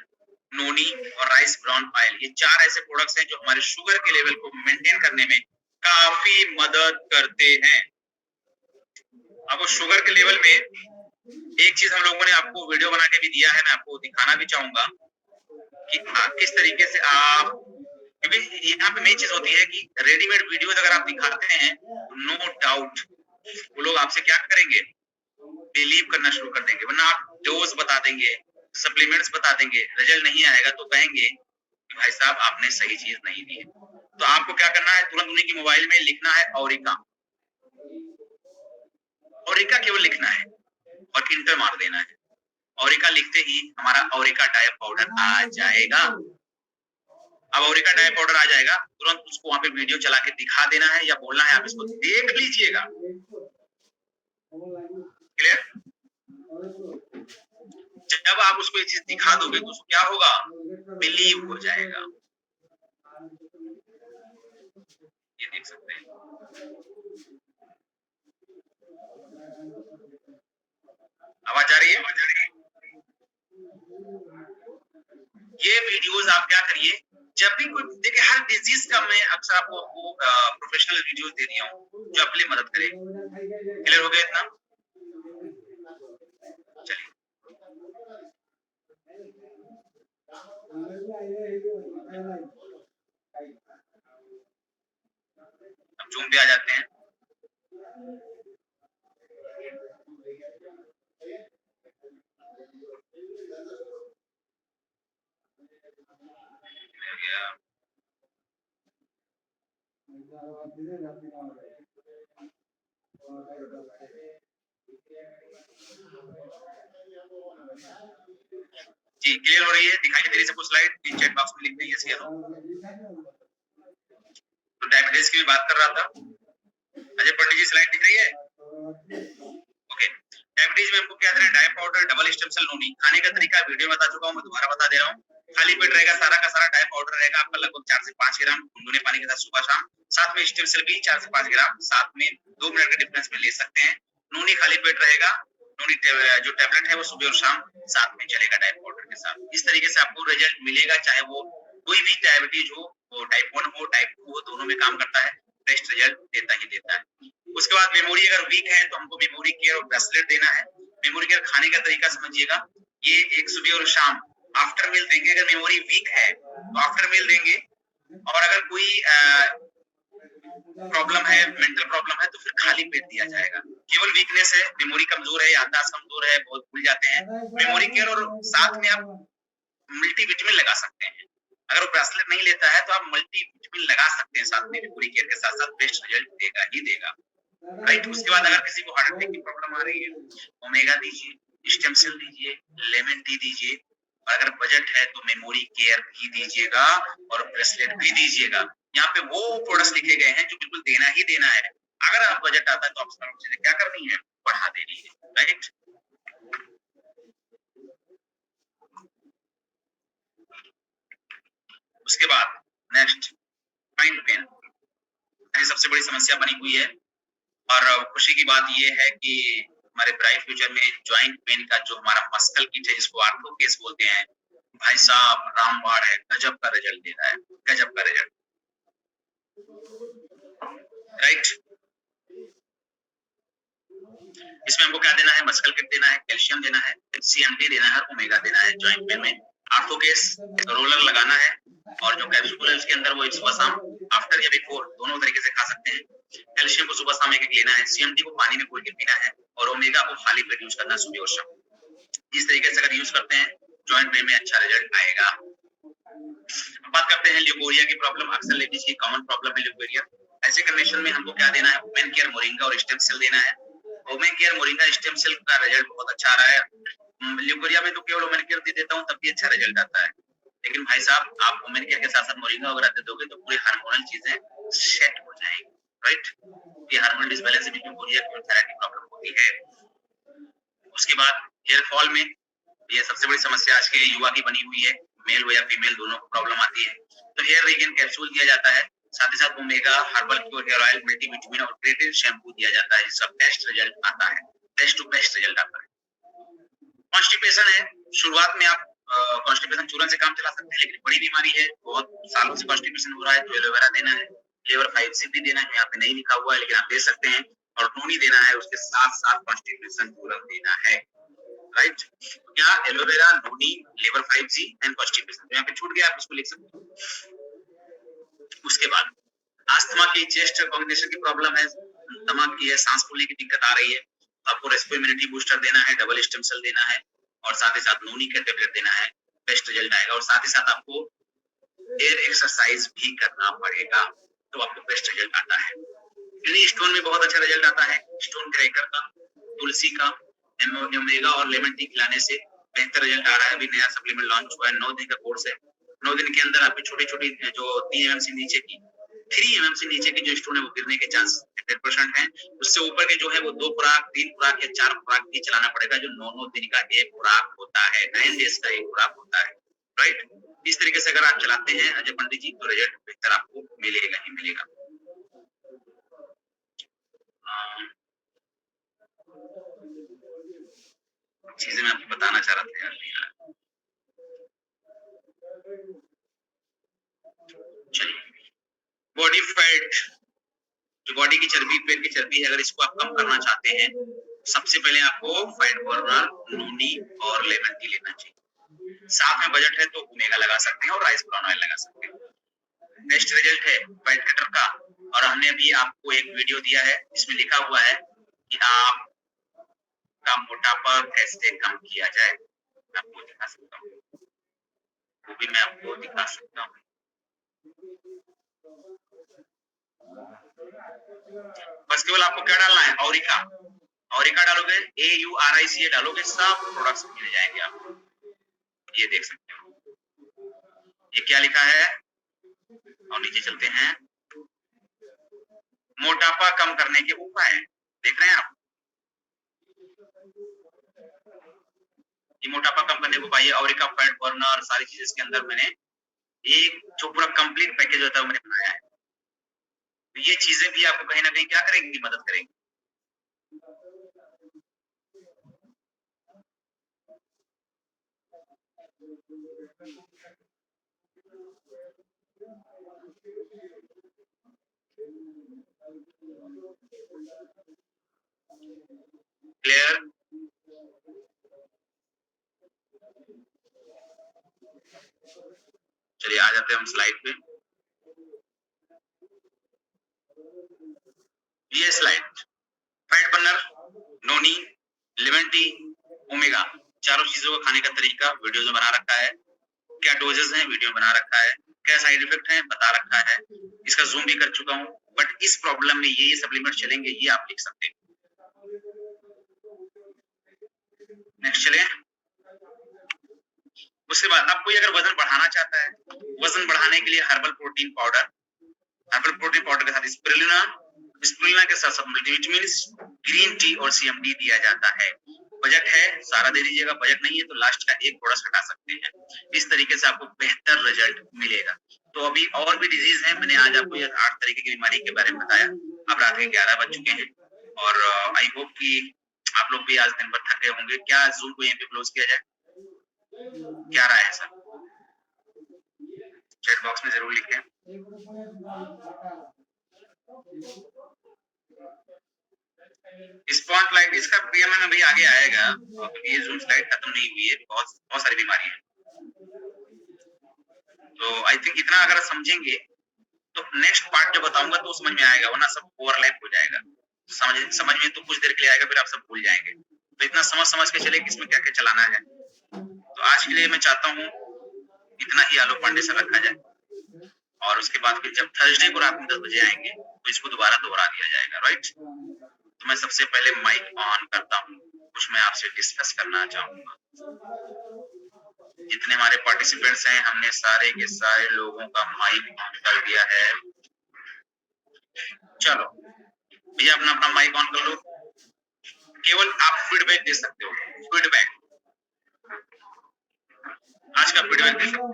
Speaker 1: noni और राइस ब्राउन ऑयल। ये 4 ऐसे प्रोडक्ट्स हैं जो हमारे शुगर के लेवल को मेंटेन करने में काफी मदद करते हैं। अब शुगर के लेवल में एक चीज हम लोगों ने आपको वीडियो बना के भी दिया है, मैं आपको दिखाना भी चाहूंगा कि किस तरीके से आप, क्योंकि यहाँ पे मेन चीज होती है कि रेडीमेड वीडियोस अगर आप दिखाते हैं, नो डाउट वो लोग आपसे क्या करेंगे, बिलीव करना शुरू कर देंगे। वरना आप डोज बता देंगे, सप्लीमेंट्स बता देंगे, रिजल्ट नहीं आएगा तो कहेंगे कि भाई साहब आपने सही चीज नहीं दी है। तो आपको क्या करना है, तुरंत उन्हीं की मोबाइल में लिखना है औरिका, औरिका केवल लिखना है और इंटर मार देना है। औरिका लिखते ही हमारा औरिका डाई पाउडर आ जाएगा। अब औरिका डाई पाउडर आ जाएगा, तुरंत उसको वहां पे वीडियो चला के दिखा देना है या बोलना है आप इसको देख लीजिएगा। क्लियर? जब आप उसको ये चीज दिखा दोगे तो उसको क्या होगा, बिलीव हो जाएगा। ये देख सकते हैं, आवाज आ रही है? ये वीडियोस आप क्या करिए, जब भी कोई देखिए, हर डिजीज का मैं अक्सर आपको प्रोफेशनल वीडियोस दे दिया हूँ जो आपके लिए मदद करे। क्लियर हो गया इतना? चलिए अब जूम पे आ जाते हैं। जी क्लियर हो रही है? दिखाई दे रही है सबको स्लाइड? चैट बॉक्स में लिख दें यस या नो। तो डायबिटीज की भी बात कर रहा था। अजय पंडित जी स्लाइड दिख रही है? ओके, डायबिटीज में हमको क्या देना है, डाई powder, double stem cell noni. खाने का तरीका वीडियो में बता चुका हूं, मैं दोबारा बता दे रहा हूँ। खाली पेट रहेगा, सारा का सारा डाई पाउडर रहेगा आपका लगभग 4 से 5 ग्राम गुनगुने पानी के साथ सुबह शाम। साथ में स्टेम सेल भी 4 से 5 ग्राम, साथ में 2 मिनट के डिफरेंस में ले सकते हैं। नोनी खाली पेट रहेगा, नोनी जो टैबलेट है वो सुबह और शाम साथ में चलेगा डाई पाउडर के साथ। इस तरीके से आपको रिजल्ट मिलेगा, चाहे वो कोई भी डायबिटीज हो, वो टाइप 1 हो टाइप 2 हो, दोनों में काम करता है, बेस्ट रिजल्ट देता ही देता है। उसके बाद मेमोरी अगर वीक है तो हमको मेमोरी केयर और ब्रेसलेट देना है। मेमोरी केयर खाने का तरीका समझिएगा, ये एक सुबह और शाम आफ्टर मील देंगे। अगर मेमोरी वीक है तो आफ्टर मील देंगे, और अगर कोई प्रॉब्लम है, मेंटल प्रॉब्लम है, तो फिर खाली पेट दिया जाएगा। केवल वीकनेस है, मेमोरी कमजोर है, याददाश्त कमजोर है, बहुत भूल जाते हैं, मेमोरी केयर और साथ में आप मल्टीविटामिन लगा सकते हैं। अगर वो ब्रेसलेट नहीं लेता है तो आप मल्टीविटामिन लगा सकते हैं साथ में, मेमोरी केयर के साथ साथ बेस्ट रिजल्ट देगा ही देगा। राइट? उसके बाद अगर किसी को हार्ट अटैक की प्रॉब्लम आ रही है, ओमेगा दीजिए, स्टेम सेल दीजिए, लेमन टी दीजिए, और अगर बजट है तो मेमोरी केयर भी दीजिएगा और ब्रेसलेट भी दीजिएगा। यहाँ पे वो प्रोडक्ट्स लिखे गए हैं जो बिल्कुल देना ही देना है। अगर आप बजट आता है तो आप चीजें क्या करनी है, बढ़ा देनी है। राइट? उसके बाद नेक्स्ट, जॉइंट पेन, सबसे बड़ी समस्या बनी हुई है। और खुशी की बात ये है कि हमारे ब्राइट फ्यूचर में जॉइंट पेन का जो हमारा मस्कल किट है, जिसको आर्थो केस बोलते हैं, भाई साहब रामबाण है, गजब का रिजल्ट दे रहा है, गजब का रिजल्ट। राइट? इसमें हमको क्या देना है, मस्कल किट देना है, कैल्शियम देना है, CMD देना है, ओमेगा देना है। जॉइंट पेन में आर्थो केस रोलर लगाना है, और जो कैप्सूल है उसके अंदर वो सुबह शाम आफ्टर या बिफोर दोनों तरीके से खा सकते हैं। कैल्शियम को सुबह शाम एक लेना है, CMD को पानी में घोल के पीना है, और ओमेगा को खाली पेट यूज करना सुबह और शाम। इस तरीके से अगर यूज करते हैं जॉइंट पेन में अच्छा रिजल्ट आएगा। बात करते हैं ल्यूकोरिया की प्रॉब्लम, अक्सर लेडीज की कॉमन प्रॉब्लम है ल्यूकोरिया। ऐसे कंडीशन में हमको क्या देना है, वुमेन केयर मोरिंगा और स्टेम सेल देना है। Women care moringa stem cell का रिजल्ट बहुत अच्छा आ रहा है। ल्यूकोरिया में तो केवल वुमेन केयर दे देता हूँ तब भी अच्छा रिजल्ट आता है, लेकिन भाई साहब आप वुमेन केयर के साथ साथ मोरिंगा वगैरह दे दोगे तो पूरी हार्मोनल चीजें सेट हो जाएंगी। राइट? ये हार्मोनल डिसबैलेंस में ल्यूकोरिया की प्रॉब्लम होती है। उसके बाद हेयर फॉल में ये सबसे बड़ी समस्या आज के युवा की बनी हुई है, मेल हो या फीमेल दोनों को प्रॉब्लम आती है। तो हेयर रीगेन कैप्सूल दिया जाता है, साथ ही साथ omega herbal cure hair oil, multivitamin और क्रिएटिन शैम्पू दिया जाता है, जिसका बेस्ट रिजल्ट आता है, बेस्ट टू बेस्ट रिजल्ट आता है। कॉन्स्टिपेशन है, शुरुआत में आप कॉन्स्टिपेशन चूरन से काम चला सकते हैं, लेकिन बड़ी बीमारी है, बहुत सालों से कॉन्स्टिपेशन हो रहा है तो एलोवेरा देना है, लेवर 5 भी देना है, यहाँ पे नहीं लिखा हुआ है लेकिन आप दे सकते हैं, और नोनी देना है, उसके साथ साथ कॉन्स्टिपेशन चूरन देना है। राइट? क्या aloe vera, noni, liver 5G and constipation, तो यहाँ पे छूट गया, आप इसको लिख सकते हो। उसके बाद अस्थमा की, चेस्ट कॉम्बिनेशन की प्रॉब्लम है, दमा की है, सांस फूलने की दिक्कत आ रही है, आपको रेस्पो इम्यूनिटी बूस्टर देना है, डबल स्टेम सेल देना है और साथ ही साथ नोनी का टेबलेट देना है, बेस्ट रिजल्ट आएगा। और साथ ही साथ आपको एयर एक्सरसाइज भी करना पड़ेगा, तो आपको बेस्ट रिजल्ट आता है। किडनी स्टोन में बहुत अच्छा रिजल्ट आता है, स्टोन क्रैकर का, तुलसी का, ओमेगा और लेमन टी खिलाने से बेहतर रिजल्ट आ रहा है। अभी नया सप्लीमेंट लॉन्च हुआ है, 9 दिन का कोर्स है। 9 दिन के अंदर आपकी छोटी छोटी जो 3 mm से नीचे की 3 mm से नीचे की जो स्टोन है वो गिरने के चांस 100% है। उससे ऊपर के जो है वो 2 खुराक, 3 खुराक या 4 खुराक भी चलाना पड़ेगा, जो 9 दिन का एक खुराक होता है, 9 डेज का एक खुराक होता है, राइट। इस तरीके से अगर आप चलाते हैं अजय पंडित जी, तो रिजल्ट बेहतर आपको मिलेगा ही मिलेगा। चीजें मैं आपको बताना चाह रहा था यार। चलिए, बॉडी फैट, जो बॉडी की चर्बी, पेट की चर्बी है, अगर इसको आप कम करना चाहते हैं, सबसे पहले आपको फैट बर्नर, नोनी और लेमन टी लेना चाहिए। साथ में बजट है तो ओमेगा लगा सकते हैं और राइस ब्राउन ऑयल लगा सकते हैं। बेस्ट रिजल्ट है फैट कटर का। और हमने अभी आपको एक वीडियो दिया है, इसमें लिखा हुआ है कि आप का मोटापा कैसे कम किया जाए, मैं आपको दिखा सकता हूँ, वो भी मैं आपको दिखा सकता हूँ। बस केवल आपको क्या डालना है, औरिका। औरिका डालोगे, AURICA डालोगे, सब प्रोडक्ट्स मिल जाएंगे आपको। ये देख सकते हो, ये क्या लिखा है, और नीचे चलते हैं, मोटापा कम करने के उपाय देख रहे हैं आप। ये मोटापा कम करने के उपाय, औरिका, फैट बर्नर, सारी चीजें इसके अंदर मैंने एक जो पूरा कंप्लीट पैकेज होता है मैंने बनाया है। तो ये चीजें भी आपको कहीं ना कहीं क्या करेंगी, मदद करेंगी। क्लियर। चलिए आ जाते हैं हम स्लाइड पे। ये स्लाइड फैट बर्नर, नोनी, लेमन टी, ओमेगा, चारों चीजों का खाने का तरीका वीडियो में बना रखा है। क्या डोजेस हैं वीडियो बना रखा है, क्या साइड इफेक्ट है बता रखा है, इसका जूम भी कर चुका हूँ। बट इस प्रॉब्लम में ये सप्लीमेंट चलेंगे, ये आप लिख सकते हैं। नेक्स्ट चले। उसके बाद अब कोई अगर वजन बढ़ाना चाहता है, वजन बढ़ाने के लिए herbal protein powder, herbal protein powder के साथ स्पिरुलिना, स्पिरुलिना के साथ साथ मल्टीविटामिन, ग्रीन टी और CMD दिया जाता है। बजट है सारा दे दीजिएगा, बजट नहीं है तो लास्ट का एक प्रोडक्ट हटा सकते हैं। इस तरीके से आपको बेहतर रिजल्ट मिलेगा। तो अभी और भी डिजीज है, मैंने आज आपको ये 8 तरीके की बीमारी के बारे में बताया। अब रात के 11 बज चुके हैं और आई होप कि आप लोग भी आज दिन भर थके होंगे। क्या जूम को यहीं पे क्लोज किया जाए, क्या राय है सर? चैट बॉक्स में जरूर लिखें। स्पॉटलाइट इसका PMM अभी आगे आएगा, क्योंकि ये जूम स्लाइड खत्म नहीं हुई है, बहुत बहुत सारी बीमारी है। तो आई थिंक इतना अगर समझेंगे तो नेक्स्ट पार्ट जो बताऊंगा तो समझ में आएगा, वरना सब ओवरलैप हो जाएगा। समझ में तो कुछ देर के लिए आएगा, फिर आप सब भूल जाएंगे। तो इतना समझ समझ के चले कि इसमें क्या क्या चलाना है। तो आज के लिए मैं चाहता हूँ इतना ही आलोक पांडे से रखा जाए, और उसके बाद फिर जब थर्सडे को रात में 10 बजे आएंगे तो इसको दोबारा दोहरा दिया जाएगा, राइट। तो मैं सबसे पहले माइक ऑन करता हूँ, कुछ मैं आपसे डिस्कस करना चाहूंगा। जितने हमारे पार्टिसिपेंट्स हैं, हमने सारे के सारे लोगों का माइक ऑन कर दिया है। चलो भैया अपना अपना माइक ऑन कर लो, केवल आप फीडबैक दे सकते हो, फीडबैक, आज का फीडबैक दे सकते हो।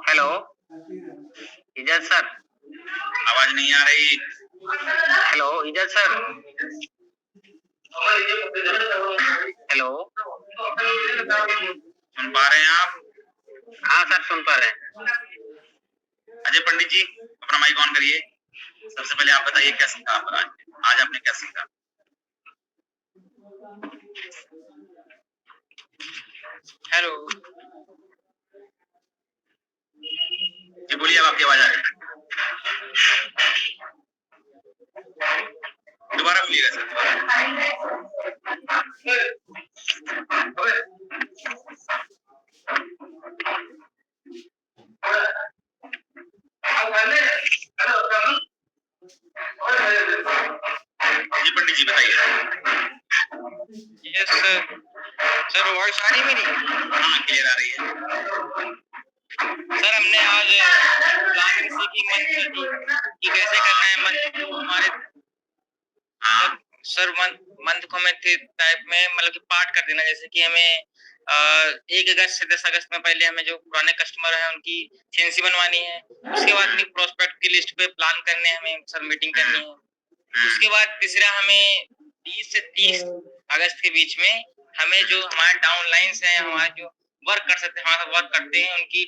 Speaker 1: हेलो इजाज सर, आवाज नहीं आ रही। हेलो इजाज सर, हेलो सुन पा रहे हैं आप? हाँ सर सुन पा रहे हैं। अजय पंडित जी अपना माइक ऑन करिए। सबसे पहले आप बताइए क्या सीखा आपने आज आपने क्या सीखा? हेलो जी बोलिए, अब आपकी आवाज आ रही है। दोबारा बोलिएगा सर, जी पंडित जी बताइए।
Speaker 2: यस सर, वॉइस आ रही है मेरी?
Speaker 1: हाँ क्लियर आ रही है।
Speaker 2: सर हमने आज प्लानिंग सीखी मंथ की कि कैसे करना है मंथ को हमारे।
Speaker 1: हाँ
Speaker 2: सर मंथ को हमें टाइप में मतलब कि पार्ट कर देना, जैसे कि हमें 1 अगस्त से 10 अगस्त में पहले हमें जो पुराने कस्टमर हैं उनकी सीएनसी बनवानी है। उसके बाद अपनी प्रोस्पेक्ट की लिस्ट पे प्लान करने हैं, हमें सर मीटिंग करनी है। उसके बाद तीसरा हमें 20 से 30 अगस्त के बीच में हमें जो हमारे डाउनलाइंस हैं, हमारे जो वर्क कर सकते हैं, हमारा वर्क करते हैं, उनकी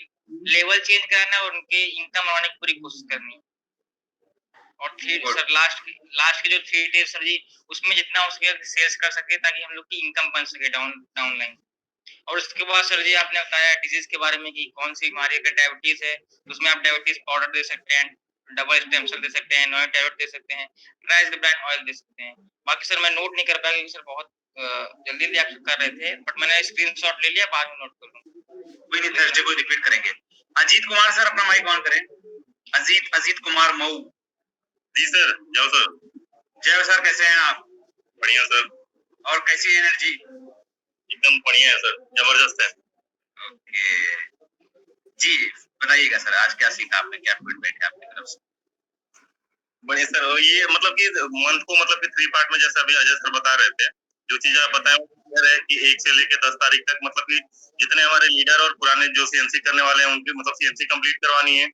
Speaker 2: लेवल चेंज करना है और उनके इनकम बढ़ाने की पूरी कोशिश करनी है। और थ्री सर लास्ट के जो 3 डेज सर जी, उसमें जितना हो सके सेल्स कर सके ताकि हम लोग की इनकम बन सके डाउनलाइन। और उसके बाद सर जी आपने बताया डिजीज के बारे में कि कौन सी बीमारी अगर डायबिटीज है तो उसमें आप डायबिटीज पाउडर दे सकते हैं, डबल स्टेम सेल दे सकते हैं, नोया टैबलेट दे सकते हैं, ट्राइज ब्रांड ऑयल दे सकते हैं। बाकी सर मैं नोट नहीं कर पाया क्योंकि सर बहुत जल्दी रिएक्ट कर रहे थे, बट मैंने स्क्रीनशॉट ले लिया, बाद में नोट कर लूंगा।
Speaker 1: कोई नहीं, थर्सडे को रिपीट करेंगे। अजीत कुमार सर अपना माइक ऑन करें। अजीत कुमार मऊ।
Speaker 3: जी सर, जाओ सर।
Speaker 1: जय सर, कैसे हैं आप?
Speaker 3: बढ़िया सर।
Speaker 1: और कैसी एनर्जी?
Speaker 3: एकदम बढ़िया है सर, जबरदस्त है।
Speaker 1: ओके जी, बताइएगा सर आज क्या सीखा आपने, क्या फीडबैक है आपकी तरफ से?
Speaker 3: बढ़िया सर, और ये मतलब कि मंथ को मतलब कि 3 पार्ट में जैसे अभी अजय सर बता रहे थे, जो चीज आप बताए वो क्लियर है कि 1 से लेकर 10 तारीख तक मतलब कि जितने हमारे लीडर और पुराने जो सीएनसी करने वाले हैं उनकी मतलब सीएनसी कंप्लीट करवानी है।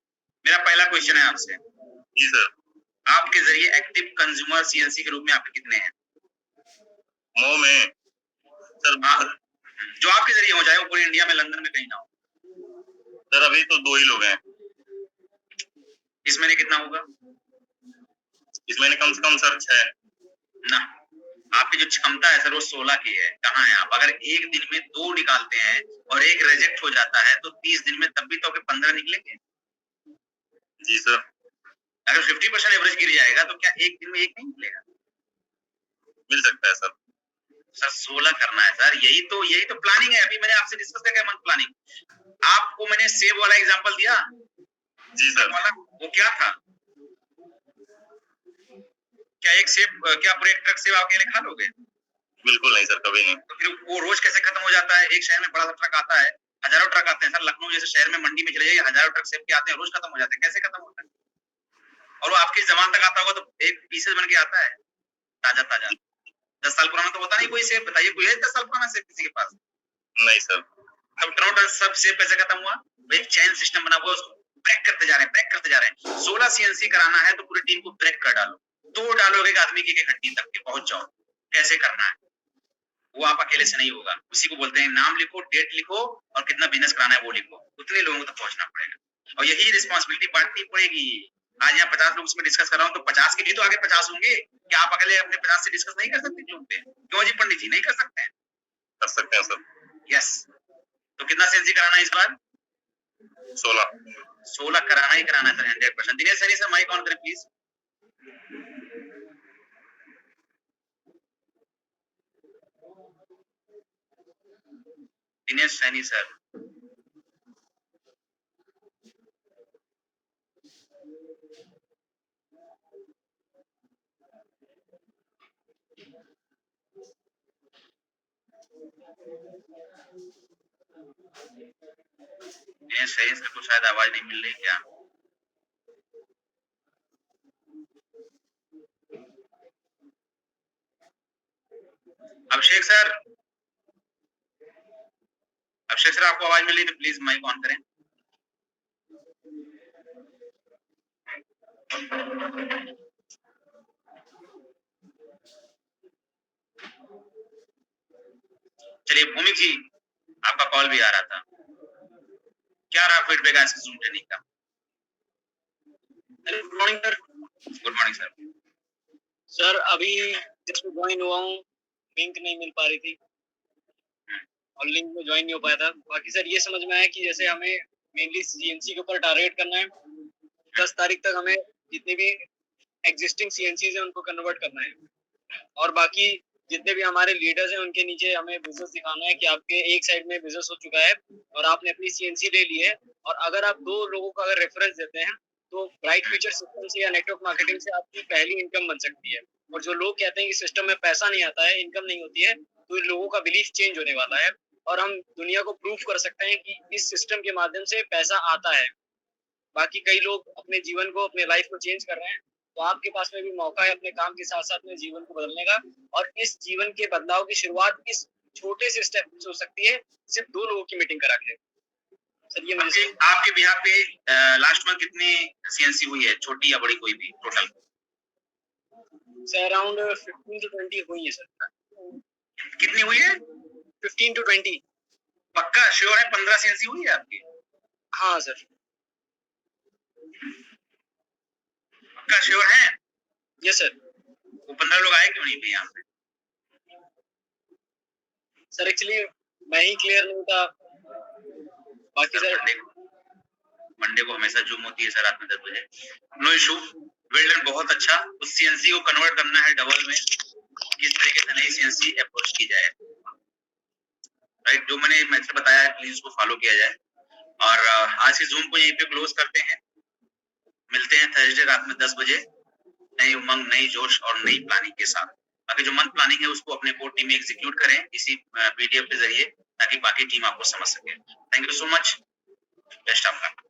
Speaker 1: मेरा पहला क्वेश्चन है आपसे।
Speaker 3: जी सर।
Speaker 1: आपके जरिए एक्टिव कंज्यूमर सीएनसी के रूप में आपके कितने हैं?
Speaker 3: मऊ में सर,
Speaker 1: जो आपके जरिए हो जाए, वो पूरी इंडिया में, लंदन में कहीं ना हो।
Speaker 3: सर अभी तो 2 ही लोग हैं।
Speaker 1: इस महीने कितना होगा?
Speaker 3: इस महीने कम से कम सर 6
Speaker 1: ना। आपकी जो क्षमता है सर वो 16 की है। कहाँ है आप? अगर एक दिन में 2 निकालते हैं और एक रिजेक्ट हो जाता है तो 30 दिन में तब भी तो 15 निकलेंगे।
Speaker 3: जी सर।
Speaker 1: अगर 50% एवरेज गिर जाएगा तो क्या एक दिन में एक नहीं मिलेगा?
Speaker 3: मिल सकता है सर।
Speaker 1: सर 16 करना है सर, यही तो प्लानिंग है। अभी मैंने आपसे डिस्कस किया मंथ प्लानिंग। आपको मैंने सेब वाला एग्जांपल दिया।
Speaker 3: जी सर।
Speaker 1: वाला वो क्या था? क्या एक सेब, क्या पूरे एक ट्रक सेब अकेले खा लोगे?
Speaker 3: बिल्कुल नहीं सर, कभी नहीं।
Speaker 1: तो फिर वो रोज कैसे खत्म हो जाता है? एक शहर में बड़ा सा ट्रक आता है, हजारों ट्रक आते हैं सर। लखनऊ जैसे शहर में मंडी में चले जाइए, हजारों ट्रक सेब के आते हैं, रोज खत्म हो जाते हैं। कैसे खत्म होता है? और वो आपकी जबान तक आता होगा तो एक पीसेस बन के आता है, ताजा ताजा। 10 साल पुराना तो होता नहीं कोई सेब। बताइए, कोई है 10 साल पुराना सेब किसी के पास?
Speaker 3: नहीं सर।
Speaker 1: अब टोटल सब सेब कैसे खत्म हुआ? एक चैन सिस्टम बना हुआ, उसको ब्रेक करते जा रहे हैं। 16 सीएनसी कराना है तो पूरी टीम को ब्रेक कर डालो। तो डालोगे एक आदमी की हड्डी तक के पहुंच जाओ। कैसे करना है वो आप अकेले से नहीं होगा। उसी को बोलते हैं नाम लिखो, डेट लिखो और कितना बिजनेस कराना है वो लिखो। उतने लोगों तक पहुंचना पड़ेगा और यही रिस्पॉन्सिबिलिटी बांटनी पड़ेगी। आज यहाँ 50 लोग इसमें डिस्कस कर रहा हूँ तो 50 के भी तो आगे 50 होंगे। क्या आप अकेले अपने 50 से डिस्कस नहीं कर सकते ग्रुप पे? क्यों जी पंडित जी, नहीं कर सकते हैं?
Speaker 3: कर सकते हैं सर।
Speaker 1: यस। तो कितना सीएनसी कराना है इस बार? 16 कराना ही कराना है sir, 100%। Dinesh Saini sir mike on करें please. Dinesh Saini sir. Dinesh Saini sir को शायद आवाज नहीं मिल रही क्या? अभिषेक सर, आपको आवाज मिल रही तो प्लीज माइक ऑन करें। चलिए भूमिक जी, आपका कॉल भी आ रहा था। क्या रहा फीडबैक आज जूम ट्रेनिंग का?
Speaker 2: Good morning sir.
Speaker 1: Good morning sir.
Speaker 2: Sir अभी जस्ट ज्वाइन हुआ हूँ, लिंक नहीं मिल पा रही थी और लिंक में ज्वाइन नहीं हो पाया था। बाकी सर ये समझ में आया कि जैसे हमें मेनली सीएनसी के ऊपर टारगेट करना है। 10 तारीख तक हमें जितने भी एग्जिस्टिंग सीएनसीज हैं उनको कन्वर्ट करना है।
Speaker 4: और बाकी जितने भी हमारे लीडर्स हैं उनके नीचे हमें बिजनेस दिखाना है कि आपके एक साइड में बिजनेस हो चुका है और आपने अपनी सीएनसी ले ली है, और अगर आप 2 लोगों को अगर रेफरेंस देते हैं तो ब्राइट फ्यूचर सिस्टम से या नेटवर्क मार्केटिंग से आपकी पहली इनकम बन सकती है। और जो लोग कहते हैं कि सिस्टम में पैसा नहीं आता है, इनकम नहीं होती है, तो इन लोगों का बिलीफ चेंज होने वाला है और हम दुनिया को प्रूव कर सकते हैं कि इस सिस्टम के माध्यम से पैसा आता है। बाकी कई लोग अपने जीवन को, अपने लाइफ को चेंज कर रहे हैं, तो आपके पास में भी मौका है अपने काम के साथ-साथ में जीवन को बदलने का, और इस जीवन के बदलाव की शुरुआत इस छोटे से स्टेप से हो सकती है, सिर्फ 2 लोगों की मीटिंग करा के। सर ये मुझे
Speaker 1: आपके बिहार पे लास्ट मंथ कितनी सीएनसी हुई है, छोटी या बड़ी कोई भी टोटल?
Speaker 4: सर अराउंड 15 टू 20 हुई है सर।
Speaker 1: कितनी हुई है?
Speaker 4: 15 टू 20।
Speaker 1: पक्का श्योर है 15 सीएनसी हुई है आपकी?
Speaker 4: हाँ सर।
Speaker 1: पक्का श्योर है?
Speaker 4: Yes sir.
Speaker 1: वो 15 लोग आए क्यों नहीं थे यहाँ पे?
Speaker 4: सर एक्चुअली मैं ही क्लियर नहीं था। बाकी सर
Speaker 1: मंडे को हमेशा जूम होती है सर रात में 10 बजे। नो इशू, वेल डन, बहुत अच्छा। उस सीएनसी को कन्वर्ट करना है डबल में, किस तरीके से नई सीएनसी अप्रोच की जाए, राइट? जो मैंने मेथड बताया है प्लीज उसको फॉलो किया जाए। और आज के जूम को यहीं पे क्लोज करते हैं। मिलते हैं थर्सडे रात में 10 बजे नई उमंग, नई जोश और नई प्लानिंग के साथ। बाकी जो मंथ प्लानिंग है उसको अपने कोर टीम में एग्जीक्यूट करें इसी पीडीएफ के जरिए, ताकि बाकी टीम आपको समझ सके। Thank you so much, best of luck.